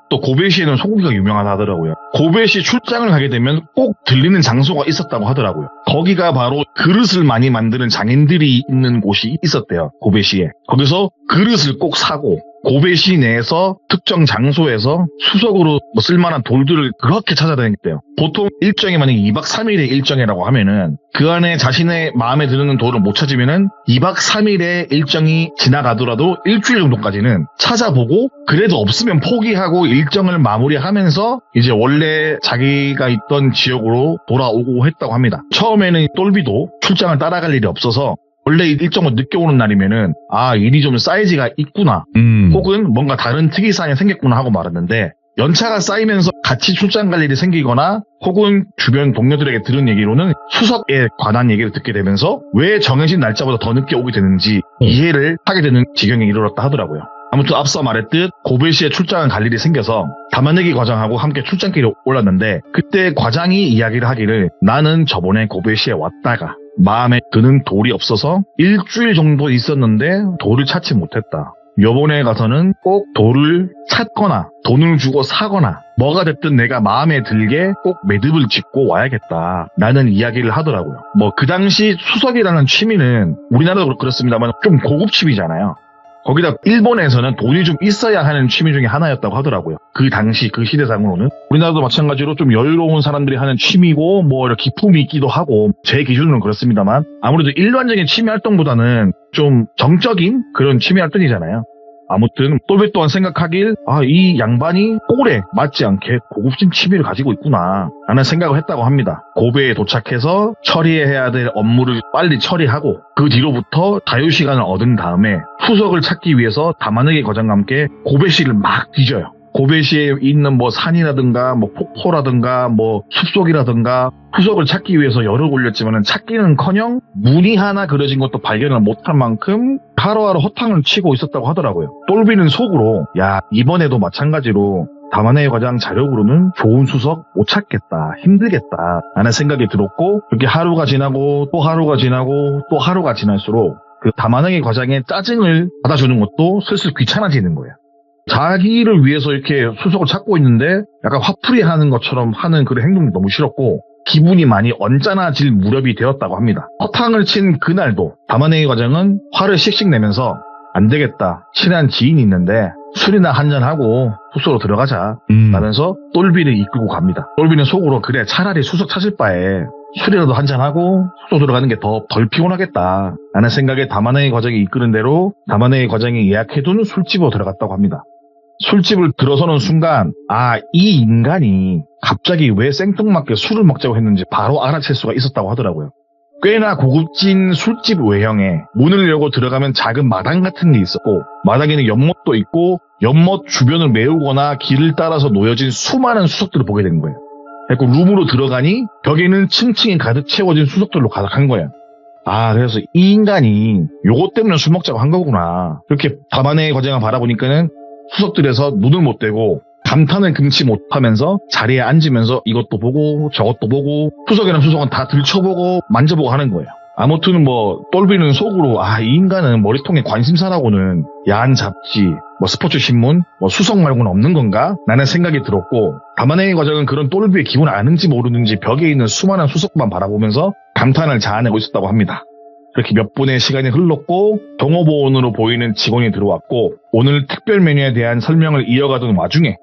또 고베시에는 소고기가 유명하다 하더라고요. 고베시 출장을 가게 되면 꼭 들리는 장소가 있었다고 하더라고요. 거기가 바로 그릇을 많이 만드는 장인들이 있는 곳이 있었대요. 고베시에. 거기서 그릇을 꼭 사고 고베시 내에서 특정 장소에서 수석으로 뭐 쓸만한 돌들을 그렇게 찾아다녔대요. 보통 일정이 만약에 2박 3일의 일정이라고 하면은 그 안에 자신의 마음에 드는 돌을 못 찾으면은 2박 3일의 일정이 지나가더라도 일주일 정도까지는 찾아보고 그래도 없으면 포기하고 일정을 마무리하면서 이제 원래 자기가 있던 지역으로 돌아오고 했다고 합니다. 처음에는 똘비도 출장을 따라갈 일이 없어서 원래 일정을 늦게 오는 날이면은 일이 좀 사이즈가 있구나 혹은 뭔가 다른 특이사항이 생겼구나 하고 말았는데 연차가 쌓이면서 같이 출장 갈 일이 생기거나 혹은 주변 동료들에게 들은 얘기로는 수석에 관한 얘기를 듣게 되면서 왜 정해진 날짜보다 더 늦게 오게 되는지 이해를 하게 되는 지경에 이르렀다 하더라고요. 아무튼 앞서 말했듯 고베시에 출장을 갈 일이 생겨서 다마네기 과장하고 함께 출장길에 올랐는데 그때 과장이 이야기를 하기를 나는 저번에 고베시에 왔다가 마음에 드는 돌이 없어서 일주일 정도 있었는데 돌을 찾지 못했다. 요번에 가서는 꼭 돌을 찾거나 돈을 주고 사거나 뭐가 됐든 내가 마음에 들게 꼭 매듭을 짓고 와야겠다 라는 이야기를 하더라고요. 뭐 그 당시 수석이라는 취미는 우리나라도 그렇습니다만 좀 고급 취미잖아요. 거기다 일본에서는 돈이 좀 있어야 하는 취미 중에 하나였다고 하더라고요. 그 당시 그 시대상으로는. 우리나라도 마찬가지로 좀 여유로운 사람들이 하는 취미고 뭐 이렇게 기품이 있기도 하고 제 기준으로는 그렇습니다만 아무래도 일반적인 취미 활동보다는 좀 정적인 그런 취미 활동이잖아요. 아무튼 똘비 또한 생각하길 이 양반이 꼴에 맞지 않게 고급진 취미를 가지고 있구나 라는 생각을 했다고 합니다. 고베에 도착해서 처리해야 될 업무를 빨리 처리하고 그 뒤로부터 자유시간을 얻은 다음에 수석을 찾기 위해서 다마네기 과장과 함께 고베시를 막 뒤져요. 고베시에 있는 뭐 산이라든가 뭐 폭포라든가 뭐 숲속이라든가 수석을 찾기 위해서 열을 올렸지만은 찾기는커녕 무늬 하나 그려진 것도 발견을 못할 만큼 하루하루 허탕을 치고 있었다고 하더라고요. 똘비는 속으로 이번에도 마찬가지로 다마네기 과장 자력으로는 좋은 수석 못 찾겠다, 힘들겠다 라는 생각이 들었고 이렇게 하루가 지나고 또 하루가 지나고 또 하루가 지날수록 그 다마네기 과장의 짜증을 받아주는 것도 슬슬 귀찮아지는 거예요. 자기를 위해서 이렇게 수석을 찾고 있는데 약간 화풀이 하는 것처럼 하는 그런 행동이 너무 싫었고 기분이 많이 언짢아질 무렵이 되었다고 합니다. 허탕을 친 그날도 다마네기 과장은 화를 씩씩 내면서 안 되겠다. 친한 지인이 있는데 술이나 한잔하고 숙소로 들어가자 라면서 똘비를 이끌고 갑니다. 똘비는 속으로 그래 차라리 수석 찾을 바에 술이라도 한잔하고 숙소 들어가는 게 덜 피곤하겠다 라는 생각에 다마네기 과장이 이끄는 대로 다마네기 과장이 예약해둔 술집으로 들어갔다고 합니다. 술집을 들어서는 순간 이 인간이 갑자기 왜 생뚱맞게 술을 먹자고 했는지 바로 알아챌 수가 있었다고 하더라고요. 꽤나 고급진 술집 외형에 문을 열고 들어가면 작은 마당 같은 게 있었고 마당에는 연못도 있고 연못 주변을 메우거나 길을 따라서 놓여진 수많은 수석들을 보게 된 거예요. 그리고 룸으로 들어가니 벽에는 층층이 가득 채워진 수석들로 가득한 거예요. 그래서 이 인간이 요것 때문에 술 먹자고 한 거구나. 그렇게 다마네기 과장을 바라보니까는 수석들에서 눈을 못 떼고 감탄을 금치 못하면서 자리에 앉으면서 이것도 보고 저것도 보고 수석이랑 수석은 다 들춰보고 만져보고 하는 거예요. 아무튼 뭐 똘비는 속으로 이 인간은 머리통에 관심사라고는 야한 잡지, 뭐 스포츠 신문, 뭐 수석 말고는 없는 건가? 라는 생각이 들었고 다마네기 과장은 그런 똘비의 기분을 아는지 모르는지 벽에 있는 수많은 수석만 바라보면서 감탄을 자아내고 있었다고 합니다. 그렇게 몇 분의 시간이 흘렀고 종업원으로 보이는 직원이 들어왔고 오늘 특별 메뉴에 대한 설명을 이어가던 와중에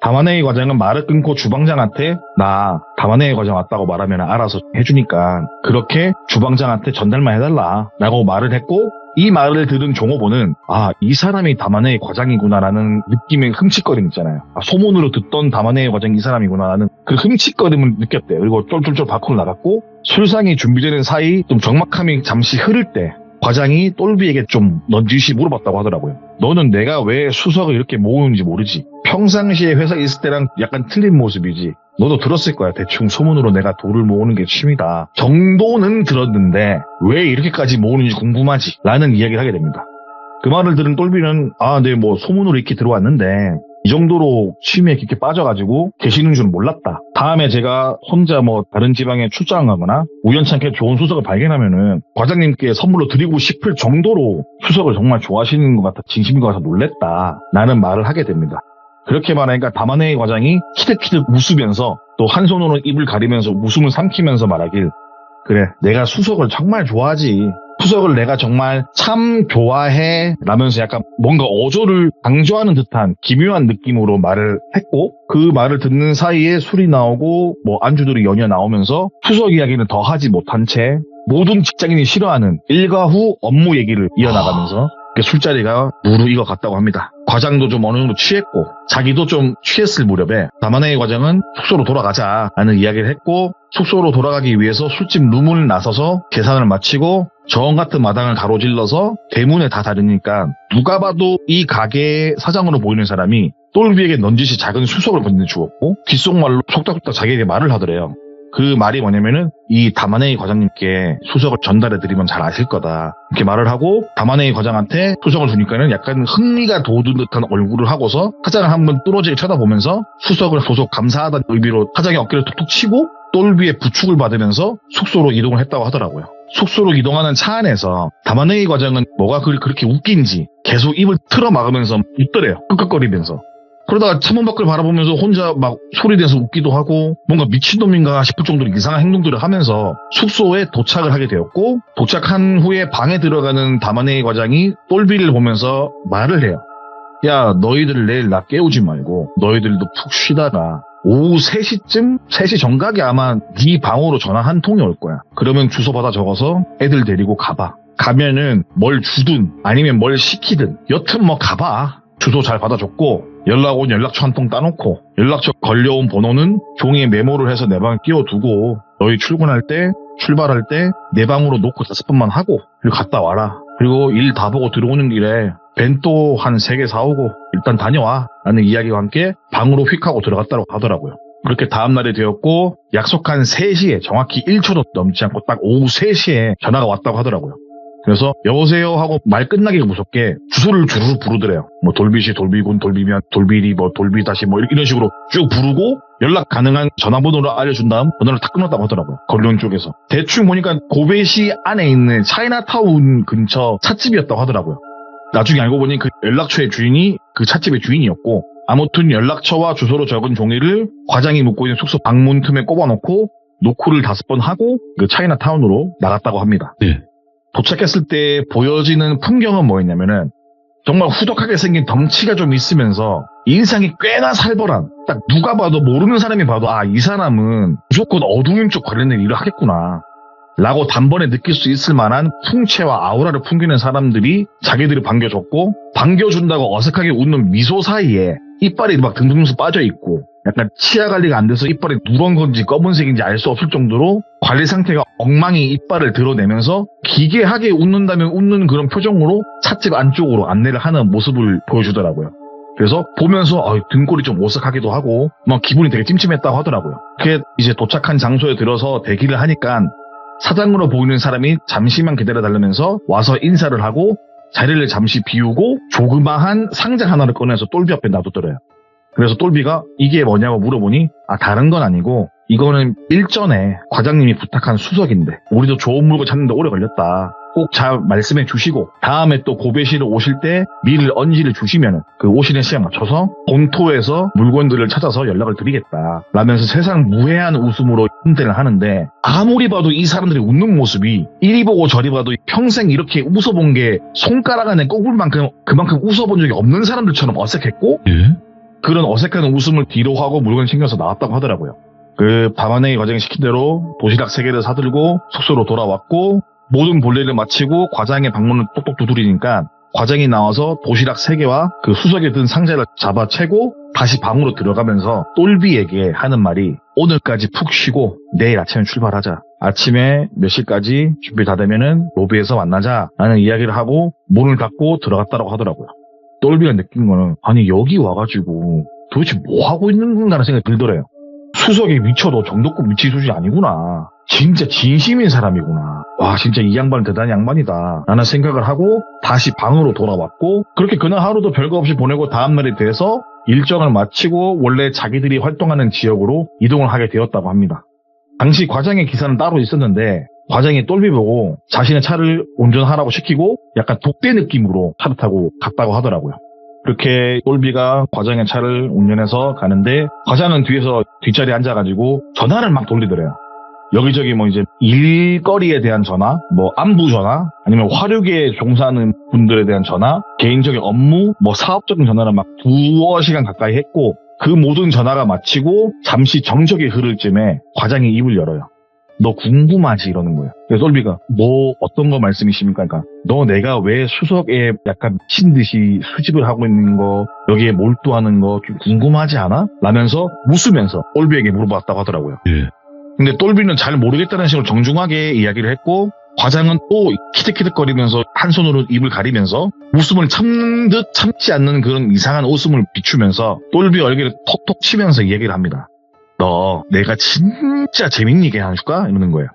다마네기 과장은 말을 끊고 주방장한테 나 다마네기 과장 왔다고 말하면 알아서 해주니까 그렇게 주방장한테 전달만 해달라 라고 말을 했고 이 말을 들은 종업원은 이 사람이 다마네기 과장이구나라는 느낌의 흠칫거림 있잖아요. 소문으로 듣던 다마네기 과장이 이 사람이구나라는 그 흠칫거림을 느꼈대요. 그리고 쫄쫄쫄 밖으로 나갔고 술상이 준비되는 사이 좀 적막함이 잠시 흐를 때 과장이 똘비에게 좀 넌지시 물어봤다고 하더라고요. 너는 내가 왜 수석을 이렇게 모으는지 모르지? 평상시에 회사에 있을 때랑 약간 틀린 모습이지. 너도 들었을 거야. 대충 소문으로 내가 돌을 모으는 게 취미다. 정도는 들었는데 왜 이렇게까지 모으는지 궁금하지? 라는 이야기를 하게 됩니다. 그 말을 들은 똘비는 네 뭐 소문으로 이렇게 들어왔는데 이 정도로 취미에 깊게 빠져가지고 계시는 줄 몰랐다. 다음에 제가 혼자 뭐 다른 지방에 출장을 가거나 우연찮게 좋은 수석을 발견하면은 과장님께 선물로 드리고 싶을 정도로 수석을 정말 좋아하시는 것 같아 진심인 것 같아 놀랬다. 라는 말을 하게 됩니다. 그렇게 말하니까 다마네기 과장이 키득키득 웃으면서 또 한 손으로 입을 가리면서 웃음을 삼키면서 말하길 그래 내가 수석을 정말 좋아하지. 수석을 내가 정말 참 좋아해 라면서 약간 뭔가 어조를 강조하는 듯한 기묘한 느낌으로 말을 했고, 그 말을 듣는 사이에 술이 나오고 뭐 안주들이 연이어 나오면서 수석 이야기는 더 하지 못한 채 모든 직장인이 싫어하는 일과 후 업무 얘기를 이어나가면서 술자리가 무르익어 갔다고 합니다. 과장도 좀 어느 정도 취했고 자기도 좀 취했을 무렵에 다만의 과장은 숙소로 돌아가자라는 이야기를 했고, 숙소로 돌아가기 위해서 술집 룸을 나서서 계산을 마치고 정 같은 마당을 가로질러서 대문에 다 다르니까 누가 봐도 이 가게의 사장으로 보이는 사람이 똘비에게 넌지시 작은 수석을 건네주었고 귓속말로 속닥속닥 자기에게 말을 하더래요. 그 말이 뭐냐면은 이 다만에이 과장님께 수석을 전달해드리면 잘 아실 거다 이렇게 말을 하고, 다만에이 과장한테 수석을 주니까는 약간 흥미가 돋은 듯한 얼굴을 하고서 사장을 한번 뚫어지게 쳐다보면서 수석을 소속 감사하다는 의미로 사장의 어깨를 툭툭 치고 똘비의 부축을 받으면서 숙소로 이동을 했다고 하더라고요. 숙소로 이동하는 차 안에서 다만에이 과장은 뭐가 그렇게 웃긴지 계속 입을 틀어 막으면서 웃더래요. 끄끄거리면서. 그러다가 창문 밖을 바라보면서 혼자 막 소리내서 웃기도 하고 뭔가 미친놈인가 싶을 정도로 이상한 행동들을 하면서 숙소에 도착을 하게 되었고, 도착한 후에 방에 들어가는 다만에이 과장이 똘비를 보면서 말을 해요. 야, 너희들 내일 나 깨우지 말고 너희들도 푹 쉬다가 오후 3시쯤 3시 정각에 아마 네 방으로 전화 한 통이 올 거야. 그러면 주소 받아 적어서 애들 데리고 가봐. 가면은 뭘 주든 아니면 뭘 시키든 여튼 뭐 가봐. 주소 잘 받아줬고 연락 온 연락처 한 통 따놓고 연락처 걸려온 번호는 종이에 메모를 해서 내 방에 끼워두고 너희 출근할 때 출발할 때 내 방으로 놓고 5번만 하고 그리고 갔다 와라. 그리고 일 다 보고 들어오는 길에 벤또 한 3개 사오고 일단 다녀와 라는 이야기와 함께 방으로 휙 하고 들어갔다고 하더라고요. 그렇게 다음날이 되었고 약속한 3시에 정확히 1초도 넘지 않고 딱 오후 3시에 전화가 왔다고 하더라고요. 그래서 여보세요 하고 말 끝나기 무섭게 주소를 주르르 부르더래요. 뭐 돌비시, 돌비군, 돌비면, 돌비리, 뭐 돌비다시 뭐 이런 식으로 쭉 부르고 연락 가능한 전화번호를 알려준 다음 번호를 탁 끊었다고 하더라고요. 걸려온 쪽에서. 대충 보니까 고베시 안에 있는 차이나타운 근처 찻집이었다고 하더라고요. 나중에 알고 보니 그 연락처의 주인이 그 찻집의 주인이었고, 아무튼 연락처와 주소로 적은 종이를 과장이 묵고 있는 숙소 방문 틈에 꼽아놓고 노크를 5번 하고 그 차이나타운으로 나갔다고 합니다. 네. 도착했을 때 보여지는 풍경은 뭐였냐면은 정말 후덕하게 생긴 덩치가 좀 있으면서 인상이 꽤나 살벌한, 딱 누가 봐도 모르는 사람이 봐도 아, 이 사람은 무조건 어두운 쪽 관련된 일을 하겠구나 라고 단번에 느낄 수 있을 만한 풍채와 아우라를 풍기는 사람들이 자기들이 반겨줬고, 반겨준다고 어색하게 웃는 미소 사이에 이빨이 막 둥둥 빠져있고 약간 치아 관리가 안 돼서 이빨이 누런 건지 검은색인지 알 수 없을 정도로 관리 상태가 엉망이 이빨을 드러내면서 기괴하게 웃는다면 웃는 그런 표정으로 찻집 안쪽으로 안내를 하는 모습을 보여주더라고요. 그래서 보면서 등골이 좀 오싹하기도 하고 막 기분이 되게 찜찜했다고 하더라고요. 그게 이제 도착한 장소에 들어서 대기를 하니까 사장으로 보이는 사람이 잠시만 기다려달라면서 와서 인사를 하고 자리를 잠시 비우고 조그마한 상자 하나를 꺼내서 똘비 앞에 놔두더래요. 그래서 똘비가 이게 뭐냐고 물어보니 다른 건 아니고 이거는 일전에 과장님이 부탁한 수석인데 우리도 좋은 물건 찾는데 오래 걸렸다. 꼭 잘 말씀해 주시고 다음에 또 고베시를 오실 때 미를 언지를 주시면 그 오시는 시간 맞춰서 본토에서 물건들을 찾아서 연락을 드리겠다 라면서 세상 무해한 웃음으로 은퇴를 하는데, 아무리 봐도 이 사람들이 웃는 모습이 이리 보고 저리 봐도 평생 이렇게 웃어본 게 손가락 안에 꼽을 만큼 그만큼 웃어본 적이 없는 사람들처럼 어색했고, 예? 그런 어색한 웃음을 뒤로 하고 물건 챙겨서 나왔다고 하더라고요. 그 밤안의 과장이 시킨 대로 도시락 3개를 사들고 숙소로 돌아왔고, 모든 볼일을 마치고 과장의 방문을 똑똑 두드리니까 과장이 나와서 도시락 3개와 그 수석에 든 상자를 잡아채고 다시 방으로 들어가면서 똘비에게 하는 말이 오늘까지 푹 쉬고 내일 아침에 출발하자. 아침에 몇 시까지 준비 다 되면은 로비에서 만나자 라는 이야기를 하고 문을 닫고 들어갔다고 하더라고요. 똘비가 느낀 거는 아니 여기 와가지고 도대체 뭐 하고 있는 건가라는 생각이 들더래요. 수석에 미쳐도 정도급 미친 수준이 아니구나. 진짜 진심인 사람이구나. 와 진짜 이 양반은 대단한 양반이다 라는 생각을 하고 다시 방으로 돌아왔고, 그렇게 그날 하루도 별거 없이 보내고 다음날이 돼서 일정을 마치고 원래 자기들이 활동하는 지역으로 이동을 하게 되었다고 합니다. 당시 과장의 기사는 따로 있었는데 과장이 똘비 보고 자신의 차를 운전하라고 시키고 약간 독대 느낌으로 차를 타고 갔다고 하더라고요. 그렇게 똘비가 과장의 차를 운전해서 가는데 과장은 뒤에서 뒷자리에 앉아가지고 전화를 막 돌리더래요. 여기저기 뭐 이제 일거리에 대한 전화, 뭐 안부 전화, 아니면 화력에 종사하는 분들에 대한 전화, 개인적인 업무, 뭐 사업적인 전화를 막 2시간 가까이 했고, 그 모든 전화가 마치고 잠시 정적이 흐를 쯤에 과장이 입을 열어요. 너 궁금하지? 이러는 거예요. 그래서 솔비가 뭐 어떤 거 말씀이십니까? 그러니까 너 내가 왜 수석에 약간 미친 듯이 수집을 하고 있는 거, 여기에 몰두하는 거 좀 궁금하지 않아? 라면서 웃으면서 솔비에게 물어봤다고 하더라고요. 예. 근데 솔비는 잘 모르겠다는 식으로 정중하게 이야기를 했고, 과장은 또 키득키득거리면서 한 손으로 입을 가리면서 웃음을 참는 듯 참지 않는 그런 이상한 웃음을 비추면서 솔비 얼굴에 톡톡 치면서 이야기를 합니다. 너 내가 진짜 재밌는 얘기 하나 줄까? 이러는 거예요.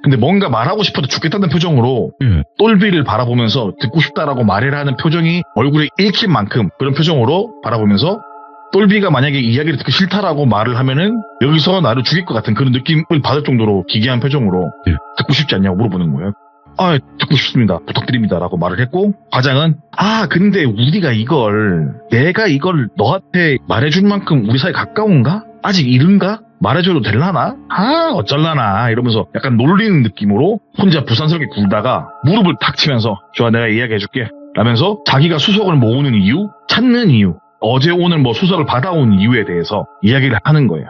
근데 뭔가 말하고 싶어도 죽겠다는 표정으로 솔비를 바라보면서 듣고 싶다라고 말해라 하는 표정이 얼굴에 읽힌 만큼 그런 표정으로 바라보면서 솔비가 만약에 이야기를 듣기 싫다라고 말을 하면은 여기서 나를 죽일 것 같은 그런 느낌을 받을 정도로 기괴한 표정으로 듣고 싶지 않냐고 물어보는 거예요. 아, 듣고 싶습니다. 부탁드립니다. 라고 말을 했고, 과장은 근데 우리가 내가 이걸 너한테 말해줄 만큼 우리 사이 가까운가? 아직 이른가? 말해줘도 될라나? 어쩔라나? 이러면서 약간 놀리는 느낌으로 혼자 부산스럽게 굴다가 무릎을 탁 치면서 좋아, 내가 이야기해줄게 라면서 자기가 수석을 모으는 이유, 찾는 이유, 어제 오늘 뭐 수석을 받아온 이유에 대해서 이야기를 하는 거예요.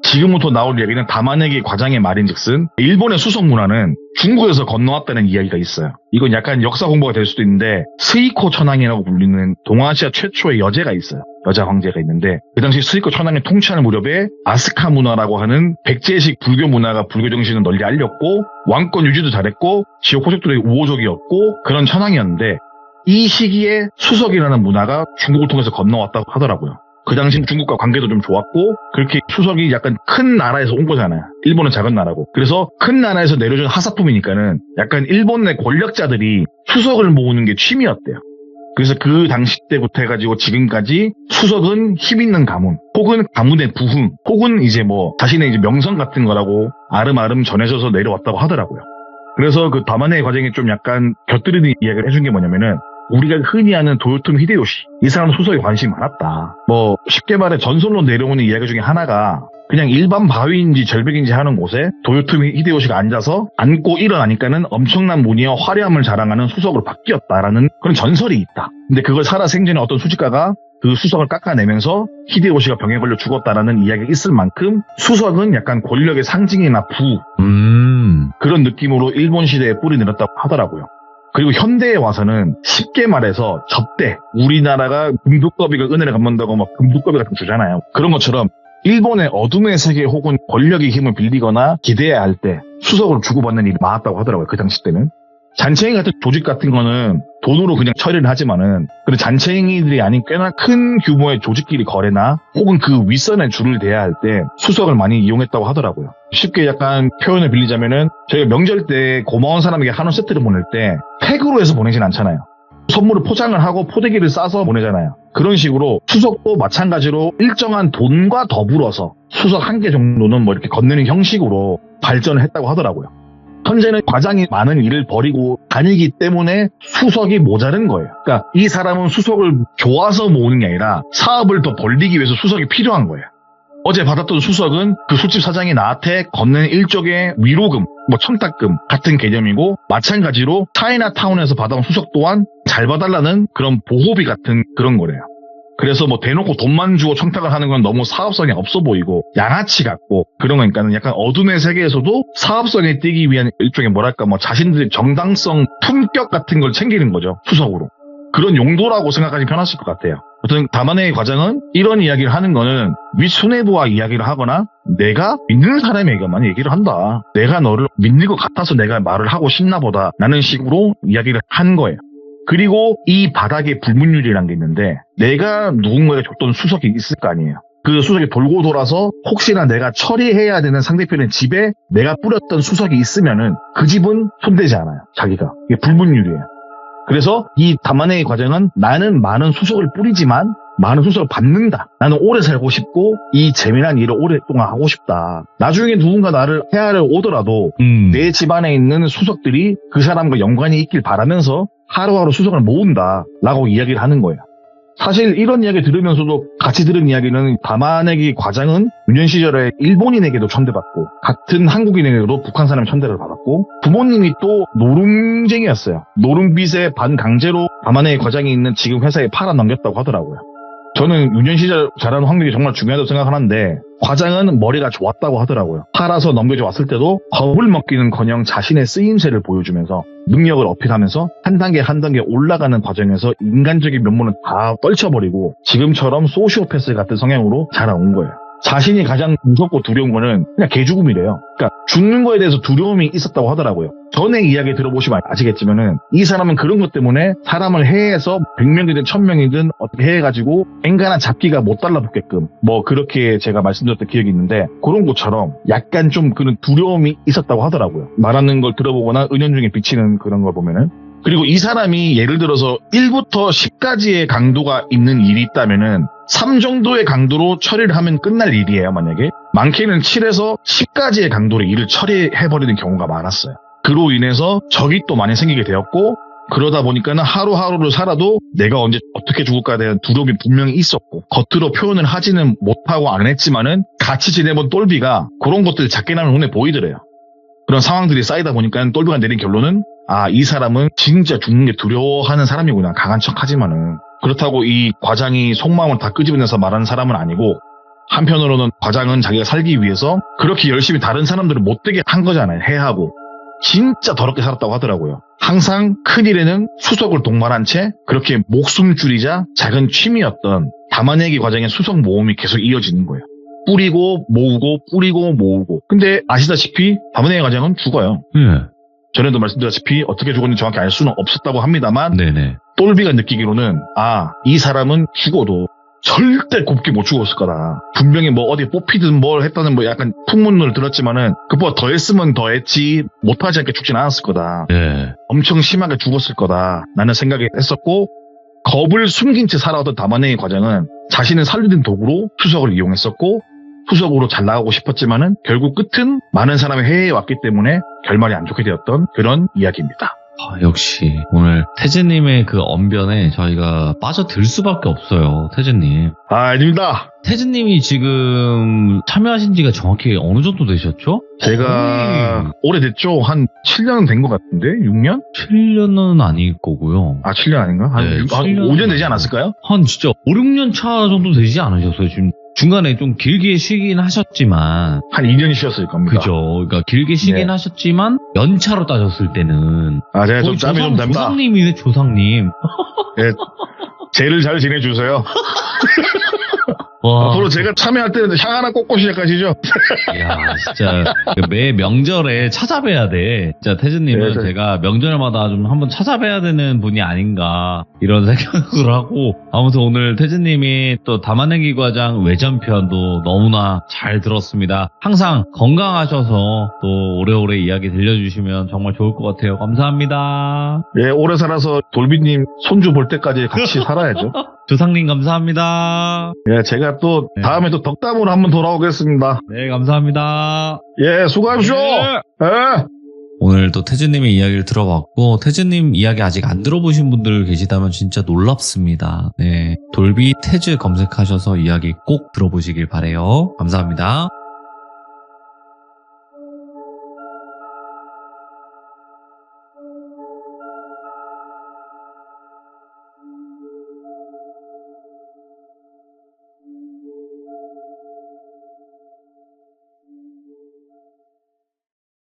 지금부터 나올 이야기는 다마네기 과장의 말인즉슨 일본의 수석 문화는 중국에서 건너왔다는 이야기가 있어요. 이건 약간 역사 공부가 될 수도 있는데 스이코 천황이라고 불리는 동아시아 최초의 여제가 있어요. 여자 황제가 있는데 그 당시 스이코 천황이 통치하는 무렵에 아스카 문화라고 하는 백제식 불교 문화가 불교 정신을 널리 알렸고 왕권 유지도 잘했고 지역 호족들의 우호적이었고 그런 천황이었는데 이 시기에 수석이라는 문화가 중국을 통해서 건너왔다고 하더라고요. 그 당시 중국과 관계도 좀 좋았고 그렇게 수석이 약간 큰 나라에서 온 거잖아요. 일본은 작은 나라고. 그래서 큰 나라에서 내려준 하사품이니까는 약간 일본 내 권력자들이 수석을 모으는 게 취미였대요. 그래서 그 당시 때부터 해가지고 지금까지 수석은 힘 있는 가문, 혹은 가문의 부흥, 혹은 이제 뭐 자신의 이제 명성 같은 거라고 아름아름 전해져서 내려왔다고 하더라고요. 그래서 그 다마네 과정이 좀 약간 곁들이는 이야기를 해준 게 뭐냐면은 우리가 흔히 아는 도요토미 히데요시, 이 사람은 수석에 관심이 많았다. 뭐 쉽게 말해 전설로 내려오는 이야기 중에 하나가 그냥 일반 바위인지 절벽인지 하는 곳에 도요토미 히데요시가 앉아서 앉고 일어나니까는 엄청난 무늬와 화려함을 자랑하는 수석으로 바뀌었다라는 그런 전설이 있다. 근데 그걸 살아생전에 어떤 수집가가 그 수석을 깎아내면서 히데요시가 병에 걸려 죽었다라는 이야기가 있을 만큼 수석은 약간 권력의 상징이나 부 그런 느낌으로 일본 시대에 뿌리 내렸다고 하더라고요. 그리고 현대에 와서는 쉽게 말해서 접대, 우리나라가 금두꺼비가 은혜를 갚는다고 막 금두꺼비 같은 거 주잖아요. 그런 것처럼 일본의 어둠의 세계 혹은 권력의 힘을 빌리거나 기대해야 할 때 수석을 주고받는 일이 많았다고 하더라고요. 그 당시 때는. 잔챙이 같은 조직 같은 거는 돈으로 그냥 처리를 하지만은 그런 잔챙이들이 아닌 꽤나 큰 규모의 조직끼리 거래나 혹은 그 윗선에 줄을 대야 할 때 수석을 많이 이용했다고 하더라고요. 쉽게 약간 표현을 빌리자면은 저희가 명절 때 고마운 사람에게 한우 세트를 보낼 때 팩으로 해서 보내진 않잖아요. 선물을 포장을 하고 포대기를 싸서 보내잖아요. 그런 식으로 수석도 마찬가지로 일정한 돈과 더불어서 수석 한 개 정도는 뭐 이렇게 건네는 형식으로 발전을 했다고 하더라고요. 현재는 과장이 많은 일을 벌이고 다니기 때문에 수석이 모자른 거예요. 그러니까 이 사람은 수석을 좋아서 모으는 게 아니라 사업을 더 벌리기 위해서 수석이 필요한 거예요. 어제 받았던 수석은 그 술집 사장이 나한테 건넨 일종의 위로금, 뭐 청탁금 같은 개념이고 마찬가지로 차이나타운에서 받아온 수석 또한 잘 봐달라는 그런 보호비 같은 그런 거래요. 그래서 뭐 대놓고 돈만 주고 청탁을 하는 건 너무 사업성이 없어 보이고 양아치 같고 그런 거니까는 약간 어둠의 세계에서도 사업성에 뛰기 위한 일종의 뭐랄까 뭐 자신들의 정당성, 품격 같은 걸 챙기는 거죠. 수석으로. 그런 용도라고 생각하시면 편하실 것 같아요. 어쨌든 다마네 과장은 이런 이야기를 하는 거는 윗수뇌부와 이야기를 하거나 내가 믿는 사람에게만 얘기를 한다. 내가 너를 믿는 것 같아서 내가 말을 하고 싶나 보다 라는 식으로 이야기를 한 거예요. 그리고 이 바닥에 불문율이라는 게 있는데 내가 누군가에게 줬던 수석이 있을 거 아니에요. 그 수석이 돌고 돌아서 혹시나 내가 처리해야 되는 상대편의 집에 내가 뿌렸던 수석이 있으면은 그 집은 손대지 않아요. 자기가. 이게 불문율이에요. 그래서 이 다마네의 과정은 나는 많은 수석을 뿌리지만 많은 수석을 받는다. 나는 오래 살고 싶고 이 재미난 일을 오랫동안 하고 싶다. 나중에 누군가 나를 해하려 오더라도 내 집안에 있는 수석들이 그 사람과 연관이 있길 바라면서 하루하루 수석을 모은다 라고 이야기를 하는 거예요. 사실 이런 이야기 들으면서도 같이 들은 이야기는 다마네기 과장은 유년 시절에 일본인에게도 천대받고 같은 한국인에게도 북한 사람의 천대를 받았고 부모님이 또 노름쟁이였어요. 노름빚에 반강제로 다마네기 과장이 있는 지금 회사에 팔아 넘겼다고 하더라고요. 저는 유년 시절 자라는 환경이 정말 중요하다고 생각하는데 과장은 머리가 좋았다고 하더라고요. 팔아서 넘겨져 왔을 때도 겁을 먹기는커녕 자신의 쓰임새를 보여주면서 능력을 어필하면서 한 단계 한 단계 올라가는 과정에서 인간적인 면모는 다 떨쳐버리고 지금처럼 소시오패스 같은 성향으로 자라온 거예요. 자신이 가장 무섭고 두려운 거는 그냥 개죽음이래요. 그러니까 죽는 거에 대해서 두려움이 있었다고 하더라고요. 전에 이야기 들어보시면 아시겠지만은 이 사람은 그런 것 때문에 사람을 해해서 100명이든 1000명이든 어떻게 해가지고 앵간한 잡기가 못 달라붙게끔 뭐 그렇게 제가 말씀드렸던 기억이 있는데 그런 것처럼 약간 좀 그런 두려움이 있었다고 하더라고요. 말하는 걸 들어보거나 은연중에 비치는 그런 걸 보면은. 그리고 이 사람이 예를 들어서 1부터 10까지의 강도가 있는 일이 있다면은 3 정도의 강도로 처리를 하면 끝날 일이에요, 만약에. 많게는 7에서 10까지의 강도로 일을 처리해버리는 경우가 많았어요. 그로 인해서 적이 또 많이 생기게 되었고, 그러다 보니까는 하루하루를 살아도 내가 언제 어떻게 죽을까에 대한 두려움이 분명히 있었고, 겉으로 표현을 하지는 못하고 안 했지만은 같이 지내본 똘비가 그런 것들이 작게 나면 눈에 보이더래요. 그런 상황들이 쌓이다 보니까 똘비가 내린 결론은 아, 이 사람은 진짜 죽는 게 두려워하는 사람이구나. 강한 척 하지만은. 그렇다고 이 과장이 속마음을 다 끄집어내서 말하는 사람은 아니고 한편으로는 과장은 자기가 살기 위해서 그렇게 열심히 다른 사람들을 못되게 한 거잖아요. 해하고. 진짜 더럽게 살았다고 하더라고요. 항상 큰일에는 수석을 동반한 채 그렇게 목숨 줄이자 작은 취미였던 다마네기 과장의 수석 모험이 계속 이어지는 거예요. 뿌리고 모으고 뿌리고 모으고. 근데 아시다시피 다마네기 과장은 죽어요. 전에도 말씀드렸다시피 어떻게 죽었는지 정확히 알 수는 없었다고 합니다만 네네. 똘비가 느끼기로는 아, 이 사람은 죽어도 절대 곱게 못 죽었을 거다. 분명히 뭐 어디 뽑히든 뭘 했다는 뭐 약간 풍문을 들었지만은 그보다 더 했으면 더 했지 못하지 않게 죽진 않았을 거다. 예. 엄청 심하게 죽었을 거다. 라는 생각이 했었고 겁을 숨긴 채 살아왔던 다마네기 과장은 자신을 살리는 도구로 수석을 이용했었고 수석으로 잘 나가고 싶었지만은 결국 끝은 많은 사람이 해외에 왔기 때문에 결말이 안 좋게 되었던 그런 이야기입니다. 아, 역시 오늘 태진님의 그 언변에 저희가 빠져들 수밖에 없어요. 태진님. 아, 아닙니다. 태진님이 지금 참여하신 지가 정확히 어느 정도 되셨죠? 제가 오래됐죠? 한 7년은 된 것 같은데? 6년? 7년은 아닐 거고요. 아, 7년 아닌가? 한, 네, 한 7년 5년 되지 않았을까요? 한 진짜 5, 6년 차 정도 되지 않으셨어요? 지금 중간에 좀 길게 쉬긴 하셨지만 한 2년 쉬었을 겁니다. 그죠. 그러니까 길게 쉬긴 네. 하셨지만 연차로 따졌을 때는 아, 제가 좀 거의 짬이 좀 됩니다. 조상님이네, 조상님. 네, 제를 잘 지내주세요. 와. 앞으로 제가 참여할 때는 향 하나 꽂고 시작하시죠. 이야, 진짜 매 명절에 찾아뵈야 돼. 진짜 태진님은 네, 제가 명절마다 좀 한번 찾아뵈야 되는 분이 아닌가 이런 생각을 하고, 아무튼 오늘 태진님이 또 다마네기 과장 외전편도 너무나 잘 들었습니다. 항상 건강하셔서 또 오래오래 이야기 들려주시면 정말 좋을 것 같아요. 감사합니다. 예, 오래 살아서 돌비님 손주 볼 때까지 같이 살아야죠. 조상님 감사합니다. 예, 제가 또 네. 다음에 또 덕담으로 한번 돌아오겠습니다. 네, 감사합니다. 예, 수고하십시오. 네. 예. 오늘 또 태진님의 이야기를 들어봤고, 태진님 이야기 아직 안 들어보신 분들 계시다면 진짜 놀랍습니다. 네, 돌비 태즈 검색하셔서 이야기 꼭 들어보시길 바래요. 감사합니다.